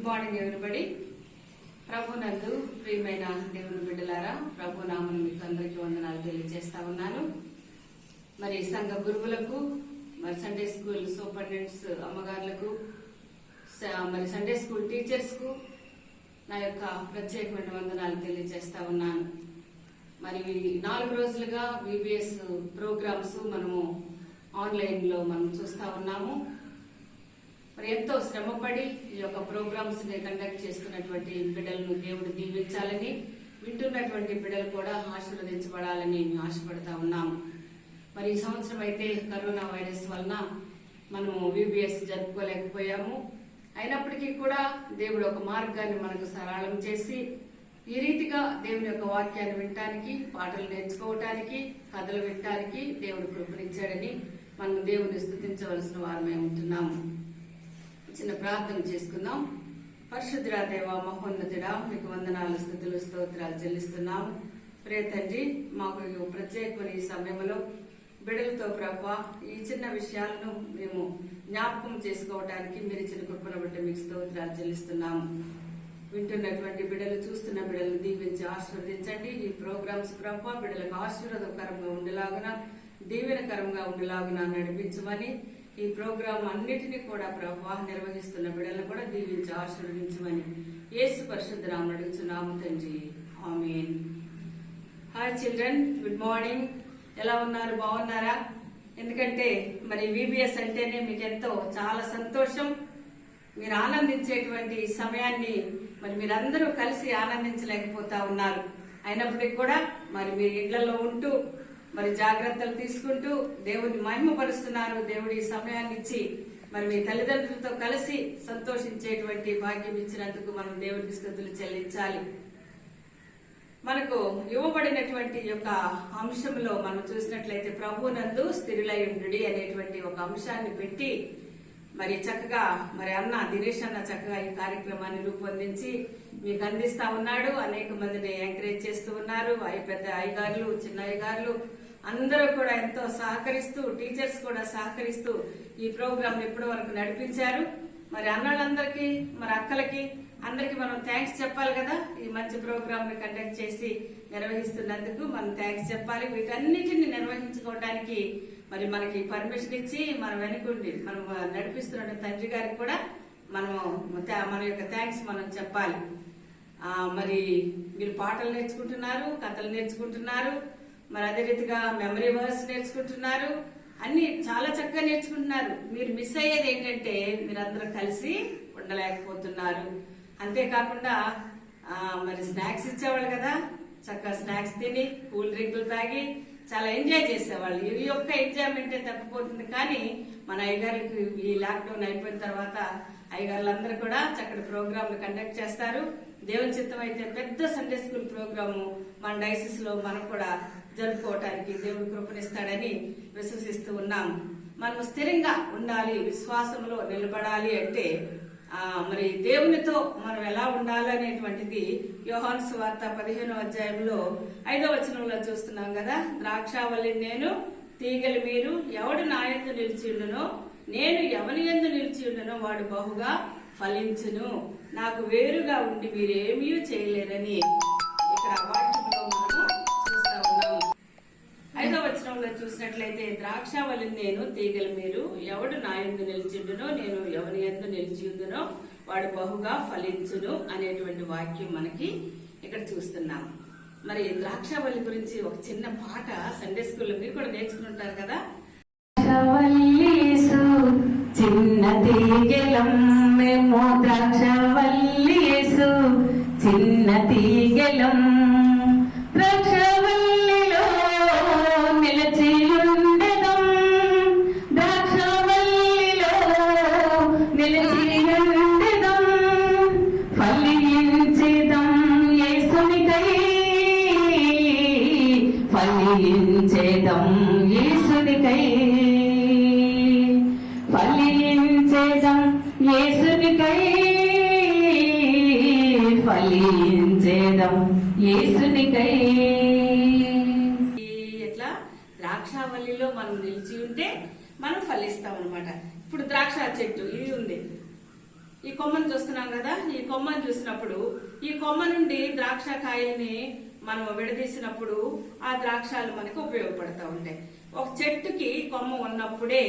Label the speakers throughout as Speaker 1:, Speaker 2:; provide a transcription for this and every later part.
Speaker 1: Good morning everybody. ప్రభునందు ప్రియమైన దేవుని బిడ్డలారా, ప్రభు నామమున మీకు అందరికీ వందనాలు తెలియజేస్తా ఉన్నాను. మరి సంఘ గురువులకు, మరి సండే స్కూల్ సూపరింటెండెంట్స్ అమ్మగారులకు, మరి సండే స్కూల్ టీచర్స్ కు నా యొక్క ప్రత్యేకమైన వందనాలు తెలియజేస్తా ఉన్నాను. మరి 4 రోజులుగా VBS ప్రోగ్రామ్స్ మనము ఆన్లైన్ లో మనం చూస్తా ఉన్నాము. మరి ఎంతో శ్రమపడి ఈ యొక్క ప్రోగ్రామ్స్ ని కండక్ట్ చేస్తున్నటువంటి బిడ్డలను దేవుడు దీవించాలని, వింటున్నటువంటి బిడ్డలు కూడా ఆశీర్వదించబడాలని ఆశపడతా ఉన్నాము. మరి ఈ సంవత్సరం అయితే కరోనా వైరస్ వలన మనము VBS జరుపుకోలేకపోయాము. అయినప్పటికీ కూడా దేవుడు ఒక మార్గాన్ని మనకు సరళం చేసి ఈ రీతిగా దేవుని యొక్క వాక్యాన్ని వినటానికి, పాటలు నేర్చుకోవటానికి, కథలు వినటానికి దేవుడు కృపనిచ్చాడని మనం దేవుని స్తుతించవలసిన వారమై ఉంటున్నాము. చిన్న ప్రార్థన చేసుకుందాం. పరిశుద్ధుడా, దేవ మహోన్నతుడా, మీకు వందనాలు, స్తుతులు, స్తోత్రాలు చెల్లిస్తున్నాము. ప్రియ తండ్రి, మాకు ప్రత్యేకమైన ఈ సమయంలో బిడ్డలతో ప్రభా ఈ చిన్న విషయాలను మేము జ్ఞాపకం చేసుకోవడానికి మీరు ఇచ్చిన కృపను బట్టి మీకు స్తోత్రాలు చెల్లిస్తున్నాము. వింటున్నటువంటి బిడ్డలు, చూస్తున్న బిడ్డలను దీవించి ఆశీర్వదించండి. ఈ ప్రోగ్రామ్స్ ప్రభా బిడ్డలకు ఆశీర్వాదకరంగా ఉండేలాగున, దీవెనకరంగా ఉండేలాగున నడిపించమని, ఈ ప్రోగ్రాం అన్నిటినీ కూడా ప్రభా నిర్వహిస్తున్న బిడ్డలను కూడా దీవించి ఆశీర్వదించమని యేసు పరిశుద్ధ నామమున అడుగుచున్నాము తండ్రి, amen. Hi children, good morning. ఎలా ఉన్నారు? బాగున్నారా? ఎందుకంటే మరి VBS అంటేనే మీకు ఎంతో చాలా సంతోషం. మీరు ఆనందించేటువంటి సమయాన్ని మరి మీరందరూ కలిసి ఆనందించలేకపోతా ఉన్నారు. అయినప్పటికీ కూడా మరి మీరు ఇళ్లలో ఉంటూ మరి జాగ్రత్తలు తీసుకుంటూ దేవుని మహిమపరుస్తున్నారు. దేవుడు ఈ సమయాన్ని ఇచ్చి మరి మీ తల్లిదండ్రులతో కలిసి సంతోషించేటువంటి భాగ్యం ఇచ్చినందుకు మనం దేవునికి స్తుతులు చెల్లించాలి. మనకు ఇవ్వబడినటువంటి యొక్క అంశంలో మనం చూసినట్లయితే ప్రభునందు స్థిరులై ఉండుడి అనేటువంటి ఒక అంశాన్ని పెట్టి మరి చక్కగా మరి దినేష్ అన్న చక్కగా ఈ కార్యక్రమాన్ని రూపొందించి మీకు అందిస్తా ఉన్నాడు. అనేక మందిని ఎంకరేజ్ చేస్తూ ఉన్నారు. పెద్ద అయ్యగారులు, చిన్న అయ్యగారులు అందరూ కూడా ఎంతో సహకరిస్తూ, టీచర్స్ కూడా సహకరిస్తూ ఈ ప్రోగ్రామ్ ఇప్పటి వరకు నడిపించారు. మరి అన్నలందరికీ, మరి అక్కలకి అందరికి మనం థ్యాంక్స్ చెప్పాలి కదా. ఈ మంచి ప్రోగ్రామ్ ని కండక్ట్ చేసి నిర్వహిస్తున్నందుకు మనం థ్యాంక్స్ చెప్పాలి. వీటన్నిటిని నిర్వహించుకోవడానికి మరి మనకి పర్మిషన్ ఇచ్చి మనం వెనుకుండి మనం నడిపిస్తున్న తండ్రి గారికి కూడా మన యొక్క థ్యాంక్స్ మనం చెప్పాలి. మరి మీరు పాటలు నేర్చుకుంటున్నారు, కథలు నేర్చుకుంటున్నారు, మరి అదే రీతిగా మెమరీ వర్స్ నేర్చుకుంటున్నారు. అన్ని చాలా చక్కగా నేర్చుకుంటున్నారు. మీరు మిస్ అయ్యేది ఏంటంటే మీరందరూ కలిసి ఉండలేకపోతున్నారు. అంతేకాకుండా మరి స్నాక్స్ ఇచ్చేవాళ్ళు కదా, చక్కగా స్నాక్స్ తిని కూల్ డ్రింకులు తాగి చాలా ఎంజాయ్ చేసేవాళ్ళు. ఈ యొక్క ఎంజాయ్మెంటే తప్పిపోతుంది. కానీ మన అయ్యగారులకు ఈ లాక్డౌన్ అయిపోయిన తర్వాత అయ్యగారులందరూ కూడా చక్కటి ప్రోగ్రాంలు కండక్ట్ చేస్తారు. దేవుని చిత్తం అయితే పెద్ద సండే స్కూల్ ప్రోగ్రాము మన డైసిస్ లో మనం కూడా జరుపుకోవటానికి దేవుడు కృపనిస్తాడని విశ్వసిస్తూ ఉన్నాం. మనం స్థిరంగా ఉండాలి, విశ్వాసంలో నిలబడాలి అంటే మరి దేవునితో మనం ఎలా ఉండాలి అనేటువంటిది యోహాను సువార్త 15వ అధ్యాయంలో 5వ వచనంలో చూస్తున్నాం కదా. ద్రాక్షావల్లి నేను, తీగలు మీరు, ఎవడు నా యందు నిలిచి ఉండునో, నేను ఎవని యందు నిలిచి ఉండునో వాడు బహుగా ఫలించును, నాకు వేరుగా ఉండి మీరేమీ చేయలేరని ఇక్కడ వాక్యంలో మనము చూస్తా ఉన్నాము. 5వ వచనంలో చూసినట్లయితే ద్రాక్షావల్లి నేను, తీగలు మీరు, ఎవడు నా యందు నిలిచిండునో, నేను ఎవని యందు నిలిచిండునో వాడు బహుగా ఫలించును అనేటువంటి వాక్యం మనకి ఇక్కడ చూస్తున్నాం. మరి ద్రాక్షావల్లి గురించి ఒక చిన్న పాట సండే స్కూల్లో మీరు కూడా నేర్చుకుని ఉంటారు కదా. చిన్న తీగలం మేము, ద్రాక్షావల్లీసు చిన్న తీగలం, ద్రాక్షావల్లిలో నిలిచి ఉండెదం, ద్రాక్షావల్లిలో నిలిచి ఉండెదం, ఫలించెదం యేసునికై, ఫలించెదం యేసునికై, ఫలించెదం యేసునికై, ఫలించెదం యేసునికై. ఎట్లా ద్రాక్షావల్లిలో మనం నిలిచి ఉంటే మనం ఫలిస్తాం అనమాట. ఇప్పుడు ద్రాక్ష చెట్టు ఇది ఉంది. ఈ కొమ్మను చూస్తున్నాం కదా, ఈ కొమ్మను చూసినప్పుడు ఈ కొమ్మ నుండి ద్రాక్ష కాయల్ని మనం విడదీసినప్పుడు ఆ ద్రాక్షాలు మనకు ఉపయోగపడతా ఉంటాయి. ఒక చెట్టుకి కొమ్మ ఉన్నప్పుడే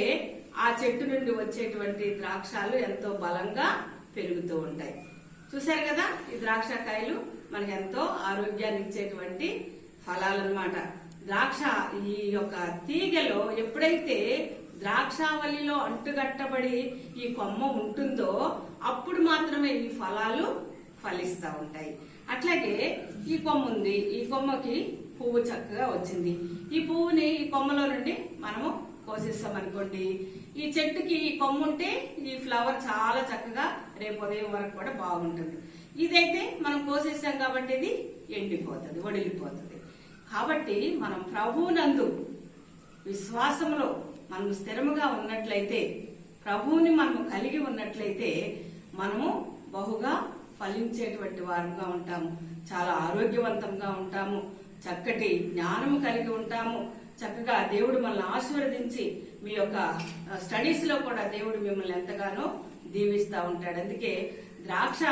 Speaker 1: ఆ చెట్టు నుండి వచ్చేటువంటి ద్రాక్షాలు ఎంతో బలంగా పెరుగుతూ ఉంటాయి. చూశారు కదా, ఈ ద్రాక్ష కాయలు మనకు ఎంతో ఆరోగ్యాన్ని ఇచ్చేటువంటి ఫలాలన్నమాట. ద్రాక్ష ఈ యొక్క తీగలో ఎప్పుడైతే ద్రాక్షావళిలో అంటుగట్టబడి ఈ కొమ్మ ఉంటుందో అప్పుడు మాత్రమే ఈ ఫలాలు ఫలిస్తూ ఉంటాయి. అట్లాగే ఈ కొమ్మ ఉంది, ఈ కొమ్మకి పువ్వు చక్కగా వచ్చింది. ఈ పువ్వుని ఈ కొమ్మలో నుండి మనము కోసేస్తామనుకోండి, ఈ చెట్టుకి ఈ కొమ్మ ఉంటే ఈ ఫ్లవర్ చాలా చక్కగా రేపు ఉదయం వరకు కూడా బాగుంటుంది. ఇదైతే మనం కోసేసాం కాబట్టి ఇది ఎండిపోతుంది, వడిలిపోతుంది. కాబట్టి మనం ప్రభువునందు విశ్వాసంలో మనం స్థిరముగా ఉన్నట్లయితే, ప్రభువుని మనము కలిగి ఉన్నట్లయితే మనము బహుగా ఫలించేటువంటి వారుగా ఉంటాము, చాలా ఆరోగ్యవంతంగా ఉంటాము, చక్కటి జ్ఞానము కలిగి ఉంటాము. చక్కగా దేవుడు మనల్ని ఆశీర్వదించి మీ యొక్క స్టడీస్ లో కూడా దేవుడు మిమ్మల్ని ఎంతగానో దీవిస్తూ ఉంటాడు. అందుకే ద్రాక్ష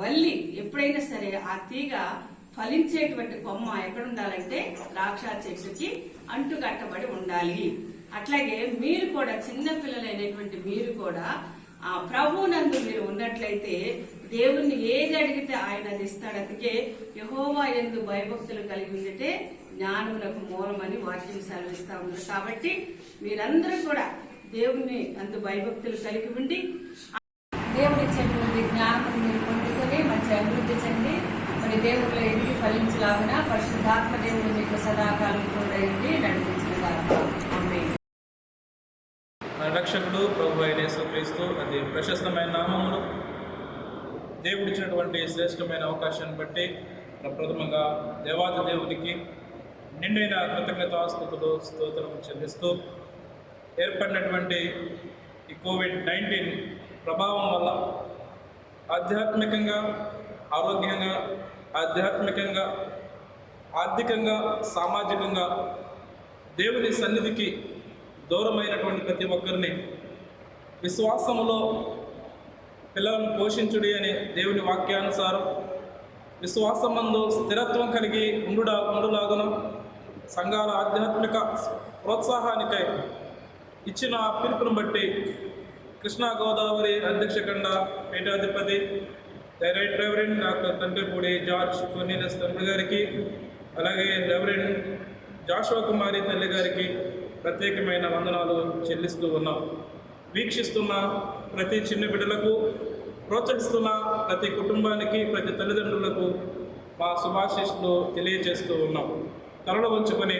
Speaker 1: వల్లి ఎప్పుడైనా సరే ఆ తీగ ఫలించేటువంటి కొమ్మ ఎక్కడ ఉండాలంటే ద్రాక్ష చెట్టుకి అంటుకట్టబడి ఉండాలి. అట్లాగే మీరు కూడా చిన్న పిల్లలైనటువంటి మీరు కూడా ఆ ప్రభువునందు మీరు ఉన్నట్లయితే దేవుణ్ణి ఏది అడిగితే ఆయన అది ఇస్తాడు. అందుకే యెహోవా యందు భయభక్తులు కలిగి ఉంటే జ్ఞానములకు మూలమని వాక్యం సెలవిస్తా ఉన్నారు. కాబట్టి మీరందరూ కూడా దేవుణ్ణి అందు భయభక్తులు కలిగి ఉండి దేవుడు ఇచ్చేటువంటి జ్ఞానం మీరు పొందుకొని మంచి అభివృద్ధి చెంది మరి దేవుళ్ళు ఎదిగి ఫలించలాగిన పరిశుద్ధాత్మ దేవుడు మీకు సదాకాలం కూడా నడిపించిన
Speaker 2: రక్షకుడు ప్రభు అయిన యేసుక్రీస్తు అతి ప్రశస్తమైన నామములు దేవుడిచ్చినటువంటి శ్రేష్టమైన అవకాశాన్ని బట్టి ప్రప్రథమంగా దేవాది దేవునికి నిండైన కృతజ్ఞతాస్తుతులు స్తోత్రం చెల్లిస్తూ ఏర్పడినటువంటి ఈ కోవిడ్-19 ప్రభావం వల్ల ఆధ్యాత్మికంగా, ఆరోగ్యంగా, ఆర్థికంగా, సామాజికంగా దేవుని సన్నిధికి దూరమైనటువంటి ప్రతి ఒక్కరిని విశ్వాసములో పిల్లలను పోషించుడి అనే దేవుని వాక్యానుసారం విశ్వాసమందు స్థిరత్వం కలిగి ఉండులాగున సంఘాల ఆధ్యాత్మిక ప్రోత్సాహానికై ఇచ్చిన పిలుపును బట్టి కృష్ణా గోదావరి అధ్యక్షకండ పీఠాధిపతి రెవరెండ్ డాక్టర్ తండ్రిపూడి జార్జ్ కొర్నీలియస్ తండ్రి గారికి, అలాగే రెవరెండ్ జాషువా కుమారి తల్లి గారికి ప్రత్యేకమైన వందనాలు చెల్లిస్తూ ఉన్నాం. వీక్షిస్తున్న ప్రతి చిన్న బిడ్డలకు, ప్రోత్సహిస్తున్న ప్రతి కుటుంబానికి, ప్రతి తల్లిదండ్రులకు మా శుభాశీస్సులు తెలియజేస్తూ ఉన్నాం. తలలు వంచుకొని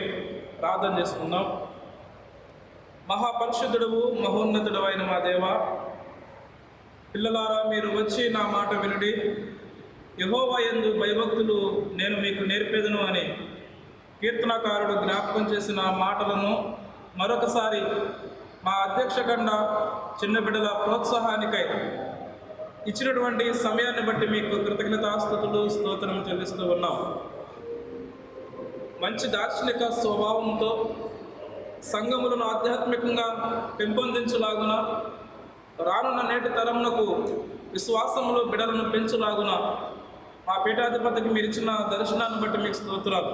Speaker 2: ప్రార్థన చేసుకుందాం. మహాపరిశుద్ధుడవు, మహోన్నతుడు అయిన మా దేవ, పిల్లలారా మీరు వచ్చి నా మాట వినుడి, యెహోవా యందు భయభక్తులు నేను మీకు నేర్పేదను అని కీర్తనకారుడు జ్ఞాపకం చేసిన మాటలను మరొకసారి మా అధ్యక్షకండ చిన్న బిడ్డల ప్రోత్సాహానికై ఇచ్చినటువంటి సమయాన్ని బట్టి మీకు కృతజ్ఞతాస్తుతులు స్తోత్రం చెల్లిస్తూ ఉన్నాం. మంచి దార్శనిక స్వభావంతో సంఘములను ఆధ్యాత్మికంగా పెంపొందించులాగున, రానున్న నేటి తరమునకు విశ్వాసములో బిడలను పెంచులాగున మా పీఠాధిపతికి మీరు ఇచ్చిన దర్శనాన్ని బట్టి మీకు స్తోత్రాలు.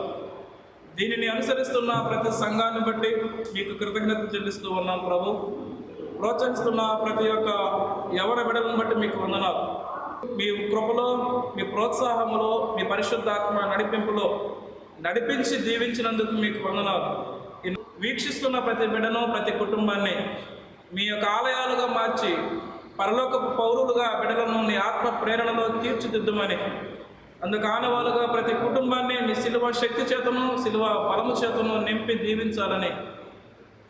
Speaker 2: దీనిని అనుసరిస్తున్న ప్రతి సంఘాన్ని బట్టి మీకు కృతజ్ఞత చెల్లిస్తూ ఉన్నాం ప్రభు. ప్రోత్సహిస్తున్న ప్రతి ఒక్క యవన బిడలను బట్టి మీకు వందనాలు. మీ కృపలో, మీ ప్రోత్సాహములో, మీ పరిశుద్ధాత్మ నడిపింపులో నడిపించి దీవించినందుకు మీకు వందనాలు. వీక్షిస్తున్న ప్రతి బిడ్డను, ప్రతి కుటుంబాన్ని మీ యొక్క ఆలయాలుగా మార్చి పరలోకపు పౌరులుగా బిడ్డలను నీ ఆత్మ ప్రేరణలో తీర్చిదిద్దుమని, అందుకు ఆనవాలుగా ప్రతి కుటుంబాన్ని మీ శిలువ శక్తి చేతను, శిలువ బలము చేతను నింపి దీవించాలని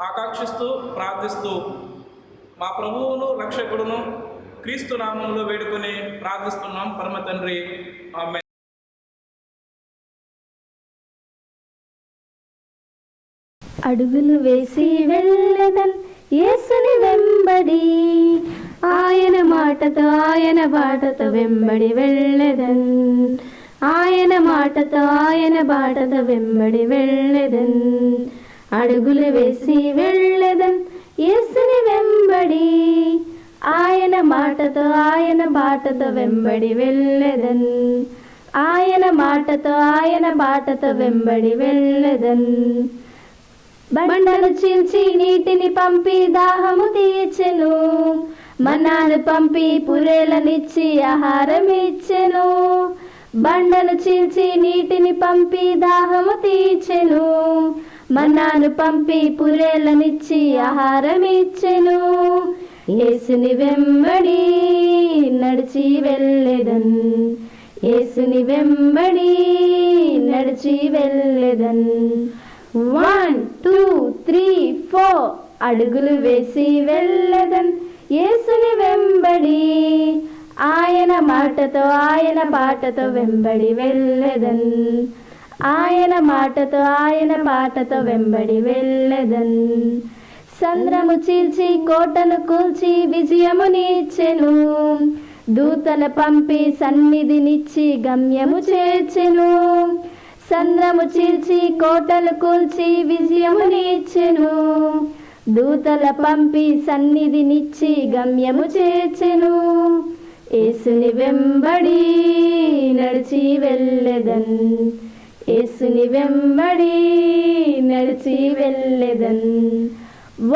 Speaker 2: ఆకాంక్షిస్తూ ప్రార్థిస్తూ మా ప్రభువును రక్షకుడును క్రీస్తు నామములో వేడుకొని ప్రార్థిస్తున్నాం పరమ తండ్రి, ఆమేన్.
Speaker 3: అడుగులు వేసి వెళ్ళెదన్ యేసుని వెంబడి, ఆయన మాటతో ఆయన బాటతో వెంబడి వెళ్ళెదన్, ఆయన మాటతో ఆయన బాటతో వెంబడి వెళ్ళెదన్. అడుగులు వేసి వెళ్ళెదన్ యేసుని వెంబడి, ఆయన మాటతో ఆయన బాటతో వెంబడి వెళ్ళెదన్. ఆయన మాటతో ఆయన బాటతో వెంబడి వెళ్ళెదన్. బండను చీల్చి నీటిని పంపి దాహము తీర్చెను. మన్నాను పంపి పురేలనిచ్చి ఆహారం ఇచ్చెను. బండను చీల్చి నీటిని పంపి దాహము తీర్చెను. మన్నాను పంపి పురేలనిచ్చి ఆహారం ఇచ్చెను. యేసుని వెంబడి నడిచి వెళ్ళెదన్. యేసుని వెంబడి నడిచి వెళ్ళెదన్. 1 2 3 4 అడుగులు వేసి వెళ్ళెదన్. యేసుని వెంబడి ఆయన మాటతో ఆయన బాటతో వెంబడి వెళ్ళెదన్. ఆయన మాటతో ఆయన బాటతో వెంబడి వెళ్ళెదన్. సంద్రము చీల్చి కోటను కూల్చి విజయమునిచ్చెను. దూతల పంపి సన్నిధినిచ్చి గమ్యము చేర్చెను. సంద్రము చీల్చి కోటలు కూల్చి విజయమునిచ్చెను. దూతల పంపి సన్నిధినిచ్చి గమ్యము చేర్చెను. యేసుని వెంబడి నడిచి వెళ్ళెదన్. యేసుని వెంబడి నడిచి వెళ్ళెదన్.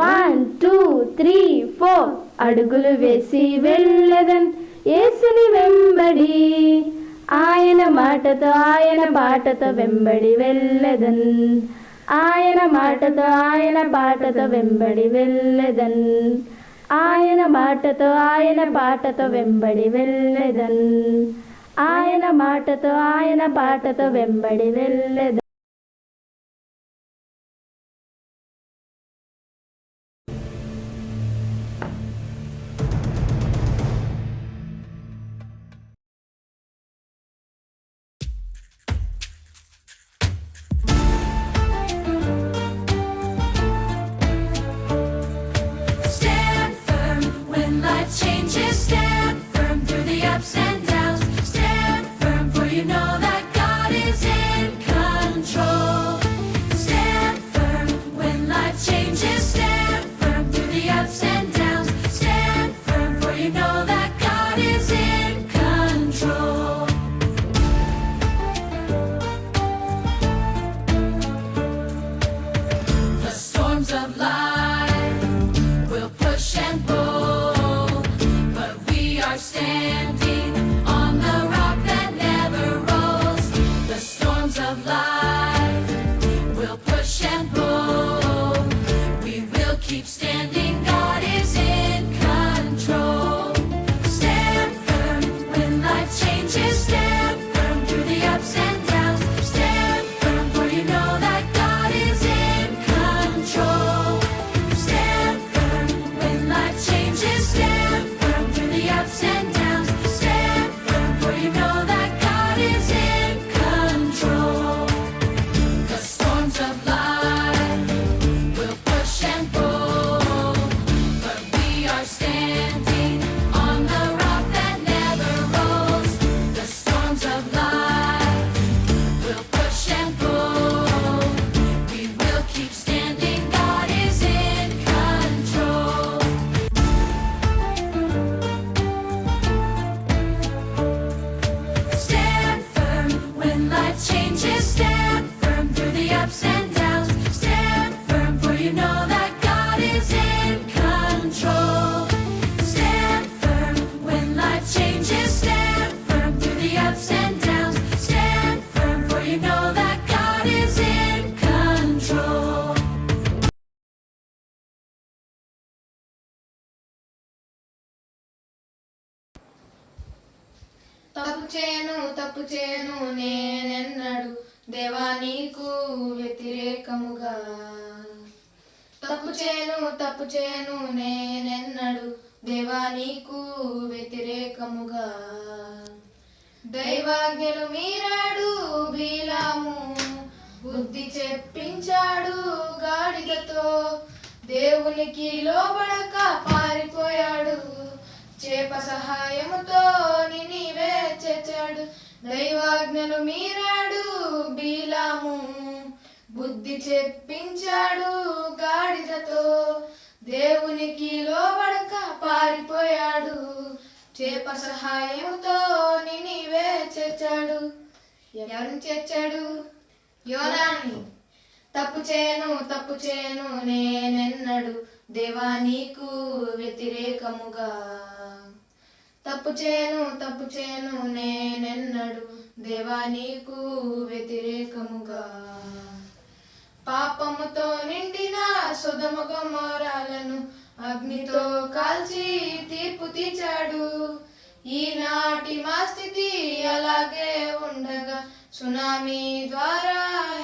Speaker 3: 1 2 3 4 అడుగులు వేసి వెళ్ళెదన్. యేసుని వెంబడి ఆయన మాటతో ఆయన బాటతో వెంబడి వెళ్ళెదన్. ఆయన మాటతో ఆయన బాటతో వెంబడి వెళ్ళెదన్. ఆయన మాటతో ఆయన బాటతో వెంబడి వెళ్ళెదన్. ఆయన మాటతో ఆయన బాటతో వెంబడి వెళ్ళెదన్.
Speaker 4: Stand firm when life changes. Stand firm through the ups and downs. Stand firm, for you know that God is in control. Stand firm when life changes. Stand firm through the ups and downs. Stand firm, for you know that God is in control. The storms of life will push and pull, but we are standing on the rock that never rolls. The storms of life will push and pull, we will keep standing. God is in control. Stand firm when life changes. Stand firm through the ups and downs. Stand firm, for you know that God is in control. Stand firm when life changes. Stand firm through the ups and downs. Stand firm, for you know that God is in control. The storms of life will push and pull, but we are standing on the rock that never rolls. The storms of life will push and pull, we will keep standing. God is in control. Stand firm when life changes. Stand firm through the ups and downs. Stand firm, for you know that God is in control. Stand firm when life changes. Stand firm through the ups and downs. Stand firm, for you know that God is in control.
Speaker 5: తప్పు చేయను నేనెన్నడు దేవా నీకు వ్యతిరేకముగా. తప్పు చేయను నేనెన్నడు దేవా నీకు వ్యతిరేకముగా. దైవాజ్ఞలు మీరాడు బీలాము, బుద్ధి చెప్పించాడు గాడిదతో. దేవునికి లోబడక పారిపోయాడు, చేప సహాయముతో నినివే చేర్చాడు. దైవాజ్ఞలు మీరాడు బీలాము, బుద్ధి చెప్పించాడు గాడిదతో. దేవునికి లోబడక పారిపోయాడు, చేప సహాయముతో నినివే చేర్చాడు. ఎవరిని చేర్చాడు? యోనాని. తప్పు చేయను నేనెన్నడు దేవా నీకు వ్యతిరేకముగా. తప్పు చేయను నేనెన్నడు దేవా నీకు వ్యతిరేకముగా. పాపముతో నిండిన సొదొమ గొమొర్రాలను అగ్నితో కాల్చి తీర్పు తీర్చాడు. ఈనాటి మా స్థితి అలాగే ఉండగా సునామీ ద్వారా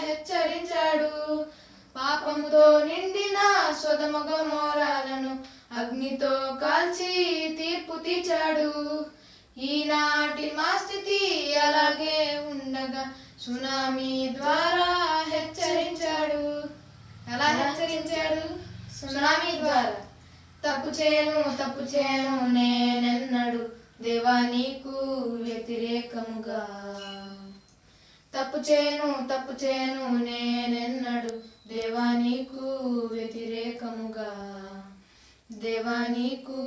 Speaker 5: హెచ్చరించాడు. పాపముతో నిండిన సొదొమ గొమొర్రాలను అగ్నితో కాల్చి తీర్పు తీర్చాడు. ఈనాటి మా స్థితి అలాగే ఉండగా సునామీ ద్వారా హెచ్చరించాడు. ఎలా హెచ్చరించాడు? సునామీ ద్వారా. తప్పు చేయను నేనెన్నడు దేవా నీకు వ్యతిరేకముగా. తప్పు చేయను నేనెన్నడు దేవా నీకు వ్యతిరేకముగా. దేవా నీకు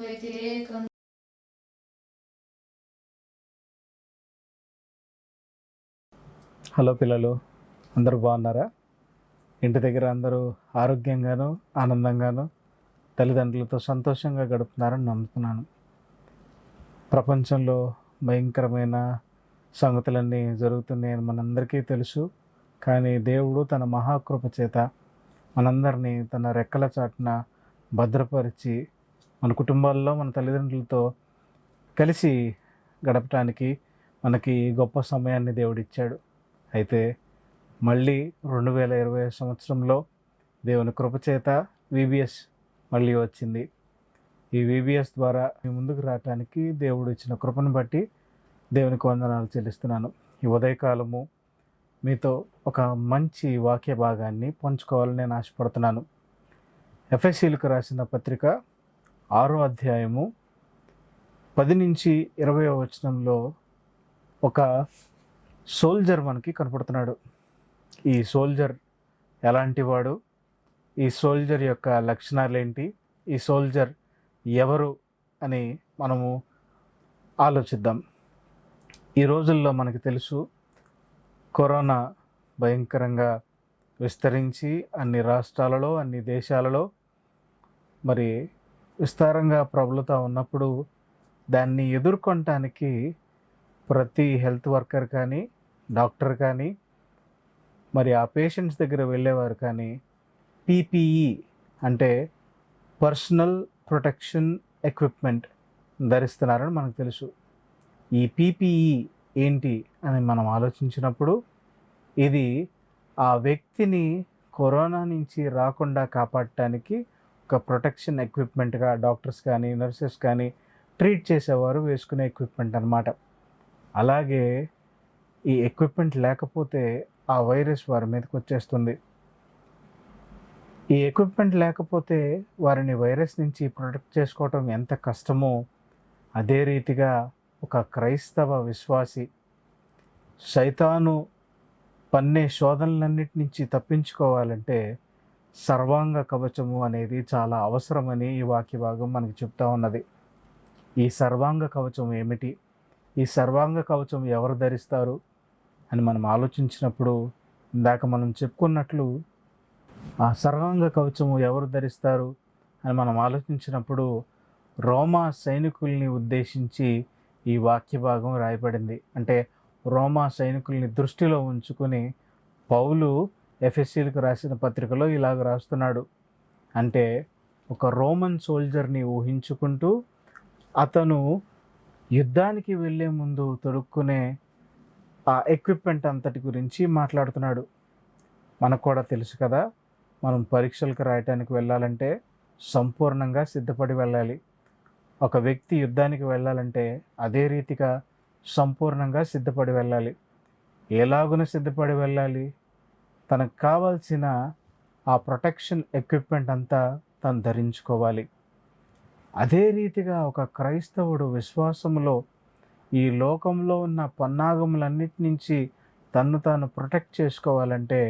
Speaker 5: వ్యతిరేకము.
Speaker 6: హలో పిల్లలు, అందరూ బాగున్నారా? ఇంటి దగ్గర అందరూ ఆరోగ్యంగాను ఆనందంగాను తల్లిదండ్రులతో సంతోషంగా గడుపుతున్నారని నమ్ముతున్నాను. ప్రపంచంలో భయంకరమైన సంగతులన్నీ జరుగుతున్నాయని మనందరికీ తెలుసు. కానీ దేవుడు తన మహాకృప చేత మనందరినీ తన రెక్కల చాటున భద్రపరిచి మన కుటుంబాల్లో మన తల్లిదండ్రులతో కలిసి గడపటానికి మనకి గొప్ప సమయాన్ని దేవుడిచ్చాడు. అయితే మళ్ళీ 2020 సంవత్సరంలో దేవుని కృపచేత VBS మళ్ళీ వచ్చింది. ఈ VBS ద్వారా మీ ముందుకు రావటానికి దేవుడు ఇచ్చిన కృపను బట్టి దేవునికి వందనాలు చెల్లిస్తున్నాను. ఈ ఉదయకాలము మీతో ఒక మంచి వాక్య భాగాన్ని పంచుకోవాలని నేను ఆశపడుతున్నాను. ఎఫెసీయులకు రాసిన పత్రిక 6వ అధ్యాయము 10 నుంచి 20వ వచనంలో ఒక సోల్జర్ మనకి కనపడుతున్నాడు. ఈ సోల్జర్ ఎలాంటి వాడు? ఈ సోల్జర్ యొక్క లక్షణాలు ఏంటి? ఈ సోల్జర్ ఎవరు అని మనము ఆలోచిద్దాం. ఈ రోజుల్లో మనకి తెలుసు, కరోనా భయంకరంగా విస్తరించి అన్ని రాష్ట్రాలలో అన్ని దేశాలలో మరి విస్తారంగా ప్రబలుతూ ఉన్నప్పుడు దాన్ని ఎదుర్కొనటానికి ప్రతి హెల్త్ వర్కర్ కానీ డాక్టర్ కానీ మరి ఆ పేషెంట్స్ దగ్గర వెళ్ళేవారు కానీ PPE అంటే పర్సనల్ ప్రొటెక్షన్ ఎక్విప్మెంట్ ధరిస్తున్నారని మనకు తెలుసు. ఈ PPE ఏంటి అని మనం ఆలోచించినప్పుడు ఇది ఆ వ్యక్తిని కరోనా నుంచి రాకుండా కాపాడటానికి ఒక ప్రొటెక్షన్ ఎక్విప్మెంట్గా డాక్టర్స్ కానీ నర్సెస్ కానీ ట్రీట్ చేసేవారు వేసుకునే ఎక్విప్మెంట్ అన్నమాట. అలాగే ఈ ఎక్విప్మెంట్ లేకపోతే ఆ వైరస్ వారి మీదకి వచ్చేస్తుంది. ఈ ఎక్విప్మెంట్ లేకపోతే వారిని వైరస్ నుంచి ప్రొటెక్ట్ చేసుకోవటం ఎంత కష్టమో అదే రీతిగా ఒక క్రైస్తవ విశ్వాసి సైతాను పన్నే శోధనలన్నిటి నుంచి తప్పించుకోవాలంటే సర్వాంగ కవచము అనేది చాలా అవసరమని ఈ వాక్య భాగం మనకి చెప్తా ఉన్నది. ఈ సర్వాంగ కవచం ఏమిటి? ఈ సర్వాంగ కవచం ఎవరు ధరిస్తారు అని మనం ఆలోచించినప్పుడు ఇందాక మనం చెప్పుకున్నట్లు ఆ సర్వాంగ కవచము ఎవరు ధరిస్తారు అని మనం ఆలోచించినప్పుడు రోమా సైనికుల్ని ఉద్దేశించి ఈ వాక్య భాగం రాయబడింది. అంటే రోమా సైనికుల్ని దృష్టిలో ఉంచుకొని పౌలు ఎఫెసీయులకు రాసిన పత్రికలో ఇలాగ రాస్తున్నాడు. అంటే ఒక రోమన్ సోల్జర్ని ఊహించుకుంటూ అతను యుద్ధానికి వెళ్ళే ముందు తొడుక్కునే ఆ ఎక్విప్మెంట్ అంతటి గురించి మాట్లాడుతున్నాడు. మనకు కూడా తెలుసు కదా, మనం పరీక్షలకు రాయటానికి వెళ్ళాలంటే సంపూర్ణంగా సిద్ధపడి వెళ్ళాలి. ఒక వ్యక్తి యుద్ధానికి వెళ్ళాలంటే అదే రీతిగా సంపూర్ణంగా సిద్ధపడి వెళ్ళాలి. ఎలాగున సిద్ధపడి వెళ్ళాలి? తనకు కావాల్సిన ఆ ప్రొటెక్షన్ ఎక్విప్మెంట్ అంతా తను ధరించుకోవాలి. అదే రీతిగా ఒక క్రైస్తవుడు విశ్వాసములో ఈ లోకంలో ఉన్న పన్నాగములన్నిటి నుంచి తన్ను తాను ప్రొటెక్ట్ చేసుకోవాలంటే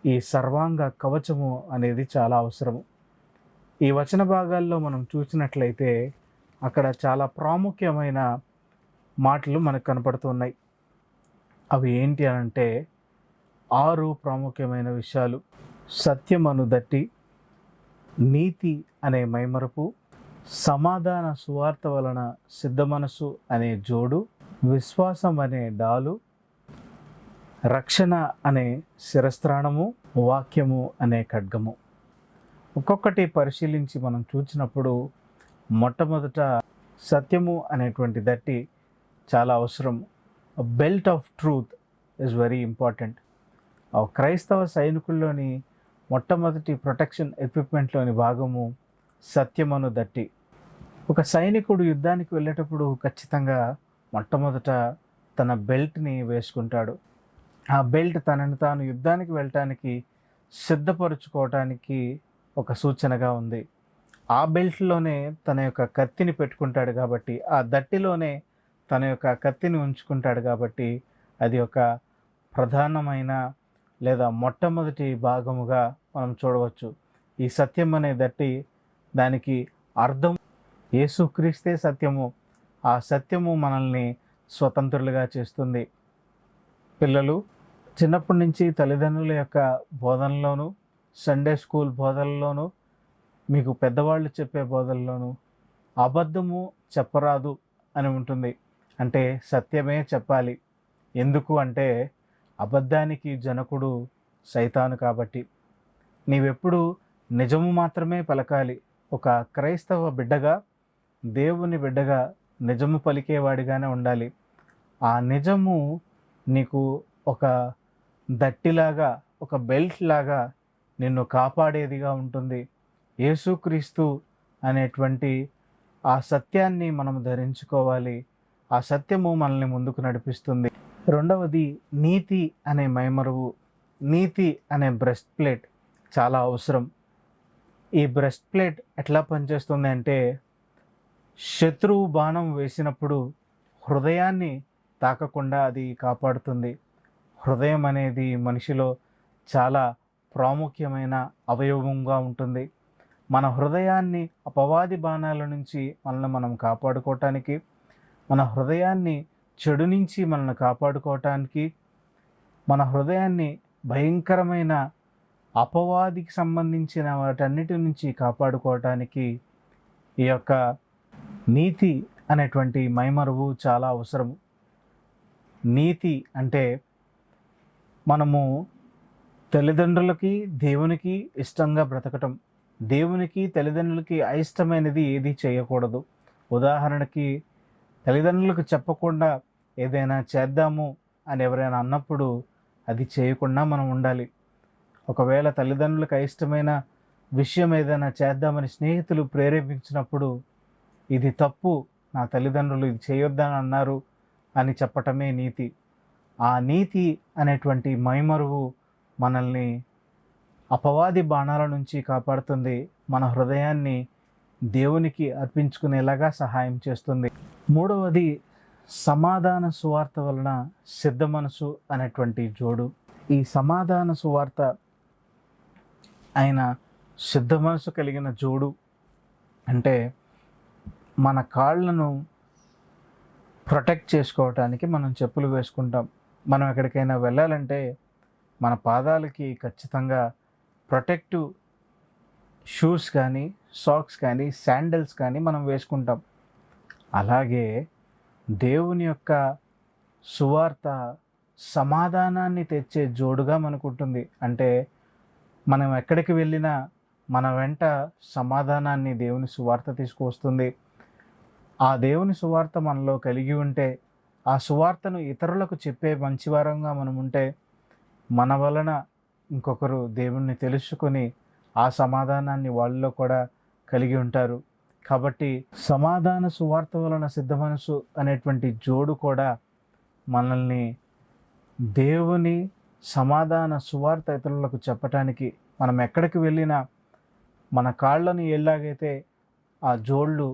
Speaker 6: ఈ సర్వాంగ కవచము అనేది చాలా అవసరము. ఈ వచన భాగాల్లో మనం చూసినట్లయితే అక్కడ చాలా ప్రాముఖ్యమైన మాటలు మనకు కనపడుతున్నాయి. అవి ఏంటి అని అంటే 6 ప్రాముఖ్యమైన విషయాలు. సత్యమను దట్టి, నీతి అనే మైమరపు, సమాధాన సువార్త వలన సిద్ధ మనసు అనే జోడు, విశ్వాసం అనే డాలు, రక్షణ అనే శిరస్త్రాణము, వాక్యము అనే ఖడ్గము. ఒక్కొక్కటి పరిశీలించి మనం చూసినప్పుడు మొట్టమొదట సత్యము అనేటువంటి దట్టి చాలా అవసరం. Belt of truth is very important. క్రైస్తవ సైనికుల్లోని మొట్టమొదటి ప్రొటెక్షన్ ఎక్విప్మెంట్లోని భాగము సత్యమను దట్టి. ఒక సైనికుడు యుద్ధానికి వెళ్ళేటప్పుడు ఖచ్చితంగా మొట్టమొదట తన బెల్ట్ని వేసుకుంటాడు. ఆ బెల్ట్ తనని తాను యుద్ధానికి వెళ్ళటానికి సిద్ధపరచుకోవటానికి ఒక సూచనగా ఉంది. ఆ బెల్ట్లోనే తన యొక్క కత్తిని పెట్టుకుంటాడు కాబట్టి, ఆ దట్టిలోనే తన యొక్క కత్తిని ఉంచుకుంటాడు కాబట్టి అది ఒక ప్రధానమైన లేదా మొట్టమొదటి భాగముగా మనం చూడవచ్చు. ఈ సత్యం అనే దట్టి, దానికి అర్థం యేసుక్రీస్తే సత్యము. ఆ సత్యము మనల్ని స్వతంత్రులుగా చేస్తుంది. పిల్లలు చిన్నప్పటి నుంచి తల్లిదండ్రుల యొక్క బోధనలోను, సండే స్కూల్ బోధనలోను, మీకు పెద్దవాళ్ళు చెప్పే బోధనలోను అబద్ధము చెప్పరాదు అని ఉంటుంది. అంటే సత్యమే చెప్పాలి. ఎందుకు అంటే అబద్ధానికి జనకుడు సైతాను కాబట్టి. నీవెప్పుడు నిజము మాత్రమే పలకాలి. ఒక క్రైస్తవ బిడ్డగా, దేవుని బిడ్డగా నిజము పలికేవాడిగానే ఉండాలి. ఆ నిజము నీకు ఒక దట్టిలాగా, ఒక బెల్ట్ లాగా నిన్ను కాపాడేదిగా ఉంటుంది. యేసుక్రీస్తు అనేటువంటి ఆ సత్యాన్ని మనం ధరించుకోవాలి. ఆ సత్యము మనల్ని ముందుకు నడిపిస్తుంది. రెండవది నీతి అనే మైమరువు. నీతి అనే బ్రెస్ట్ ప్లేట్ చాలా అవసరం. ఈ బ్రెస్ట్ ప్లేట్ ఎట్లా పనిచేస్తుంది అంటే, శత్రువు బాణం వేసినప్పుడు హృదయాన్ని తాకకుండా అది కాపాడుతుంది. హృదయం అనేది మనిషిలో చాలా ప్రాముఖ్యమైన అవయవంగా ఉంటుంది. మన హృదయాన్ని అపవాది బాణాల నుంచి మనల్ని మనం కాపాడుకోవటానికి, మన హృదయాన్ని చెడు నుంచి మనల్ని కాపాడుకోవటానికి, మన హృదయాన్ని భయంకరమైన అపవాదికి సంబంధించిన వాటన్నిటి నుంచి కాపాడుకోవటానికి ఈ యొక్క నీతి అనేటువంటి మైమరువు చాలా అవసరము. నీతి అంటే మనము తల్లిదండ్రులకి, దేవునికి ఇష్టంగా బ్రతకటం. దేవునికి, తల్లిదండ్రులకి అయిష్టమైనది ఏది చేయకూడదు. ఉదాహరణకి తల్లిదండ్రులకు చెప్పకుండా ఏదైనా చేద్దాము అని ఎవరైనా అన్నప్పుడు అది చేయకుండా మనం ఉండాలి. ఒకవేళ తల్లిదండ్రులకు అయిష్టమైన విషయం ఏదైనా చేద్దామని స్నేహితులు ప్రేరేపించినప్పుడు ఇది తప్పు, నా తల్లిదండ్రులు ఇది చేయొద్దని అన్నారు అని చెప్పటమే నీతి. ఆ నీతి అనేటువంటి మైమరువు మనల్ని అపవాది బాణాల నుంచి కాపాడుతుంది. మన హృదయాన్ని దేవునికి అర్పించుకునేలాగా సహాయం చేస్తుంది. మూడవది సమాధాన సువార్త వలన సిద్ధ మనసు అనేటువంటి జోడు. ఈ సమాధాన సువార్త ఆయన సిద్ధ మనసు కలిగిన జోడు అంటే మన కాళ్ళను ప్రొటెక్ట్ చేసుకోవటానికి మనం చెప్పులు వేసుకుంటాం. మనం ఎక్కడికైనా వెళ్ళాలంటే మన పాదాలకి ఖచ్చితంగా ప్రొటెక్టివ్ షూస్ కానీ, సాక్స్ కానీ, శాండల్స్ కానీ మనం వేసుకుంటాం. అలాగే దేవుని యొక్క సువార్త సమాధానాన్ని తెచ్చే జోడుగా మనకు ఉంటుంది. అంటే మనం ఎక్కడికి వెళ్ళినా మన వెంట సమాధానాన్ని దేవుని సువార్త తీసుకువస్తుంది. ఆ దేవుని సువార్త మనలో కలిగి ఉంటే, ఆ సువార్తను ఇతరులకు చెప్పే మంచివారంగా మనం ఉంటే, మన వలన ఇంకొకరు దేవుణ్ణి తెలుసుకొని ఆ సమాధానాన్ని వాళ్ళలో కూడా కలిగి ఉంటారు. కాబట్టి సమాధాన సువార్త వలన సిద్ధ మనసు అనేటువంటి జోడు కూడా మనల్ని దేవుని సమాధాన సువార్త ఇతరులకు చెప్పటానికి, మనం ఎక్కడికి వెళ్ళినా మన కాళ్ళను ఎలాగైతే ఆ జోళ్ళు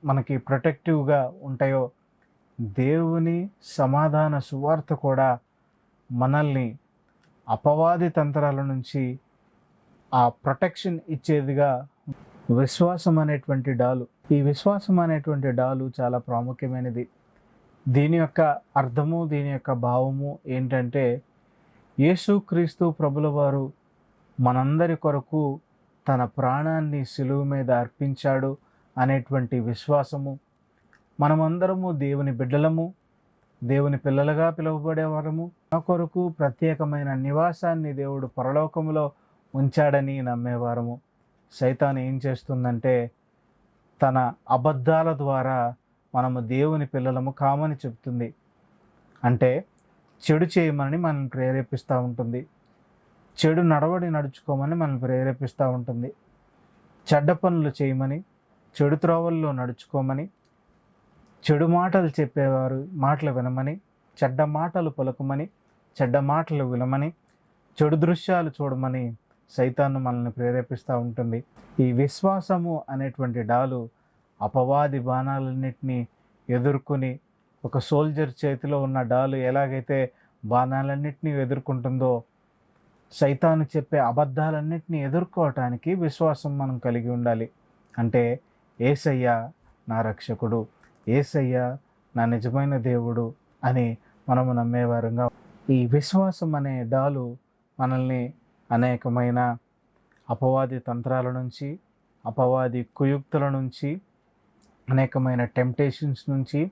Speaker 6: మనకి ప్రొటెక్టివ్గా ఉంటాయో, దేవుని సమాధాన సువార్త కూడా మనల్ని అపవాది తంత్రాల నుంచి ఆ ప్రొటెక్షన్ ఇచ్చేదిగా విశ్వాసం అనేటువంటి డాలు. ఈ విశ్వాసం అనేటువంటి డాలు చాలా ప్రాముఖ్యమైనది. దీని యొక్క అర్థము, దీని యొక్క భావము ఏంటంటే, యేసుక్రీస్తు ప్రభుల వారు మనందరి కొరకు తన ప్రాణాన్ని సిలువ మీద అర్పించాడు అనేటువంటి విశ్వాసము. మనమందరము దేవుని బిడ్డలము, దేవుని పిల్లలుగా పిలువబడేవారము. మన కొరకు ప్రత్యేకమైన నివాసాన్ని దేవుడు పరలోకములో ఉంచాడని నమ్మేవారము. సైతాను ఏం చేస్తుందంటే, తన అబద్ధాల ద్వారా మనము దేవుని పిల్లలము కామని చెప్తుంది. అంటే చెడు చేయమని మనల్ని ప్రేరేపిస్తూ ఉంటుంది, చెడు నడవడి నడుచుకోమని మనల్ని ప్రేరేపిస్తూ ఉంటుంది, చెడ్డ పనులు చేయమని, చెడు త్రోవల్లో నడుచుకోమని, చెడు మాటలు చెప్పేవారు మాటలు వినమని, చెడ్డ మాటలు పలుకమని, చెడ్డ మాటలు వినమని, చెడు దృశ్యాలు చూడమని సైతాను మనల్ని ప్రేరేపిస్తూ ఉంటుంది. ఈ విశ్వాసము అనేటువంటి డాలు అపవాది బాణాలన్నింటినీ ఎదుర్కొని, ఒక సోల్జర్ చేతిలో ఉన్న డాలు ఎలాగైతే బాణాలన్నింటినీ ఎదుర్కొంటుందో, సైతాను చెప్పే అబద్ధాలన్నింటినీ ఎదుర్కోవటానికి విశ్వాసం మనం కలిగి ఉండాలి. అంటే యేసయ్య నా రక్షకుడు, యేసయ్య నా నిజమైన దేవుడు అని మనము నమ్మేవారంగా. ఈ విశ్వాసం అనే డాలు మనల్ని అనేకమైన అపవాది తంత్రాల నుంచి, అపవాది కుయుక్తుల నుంచి, అనేకమైన టెంప్టేషన్స్ నుంచి,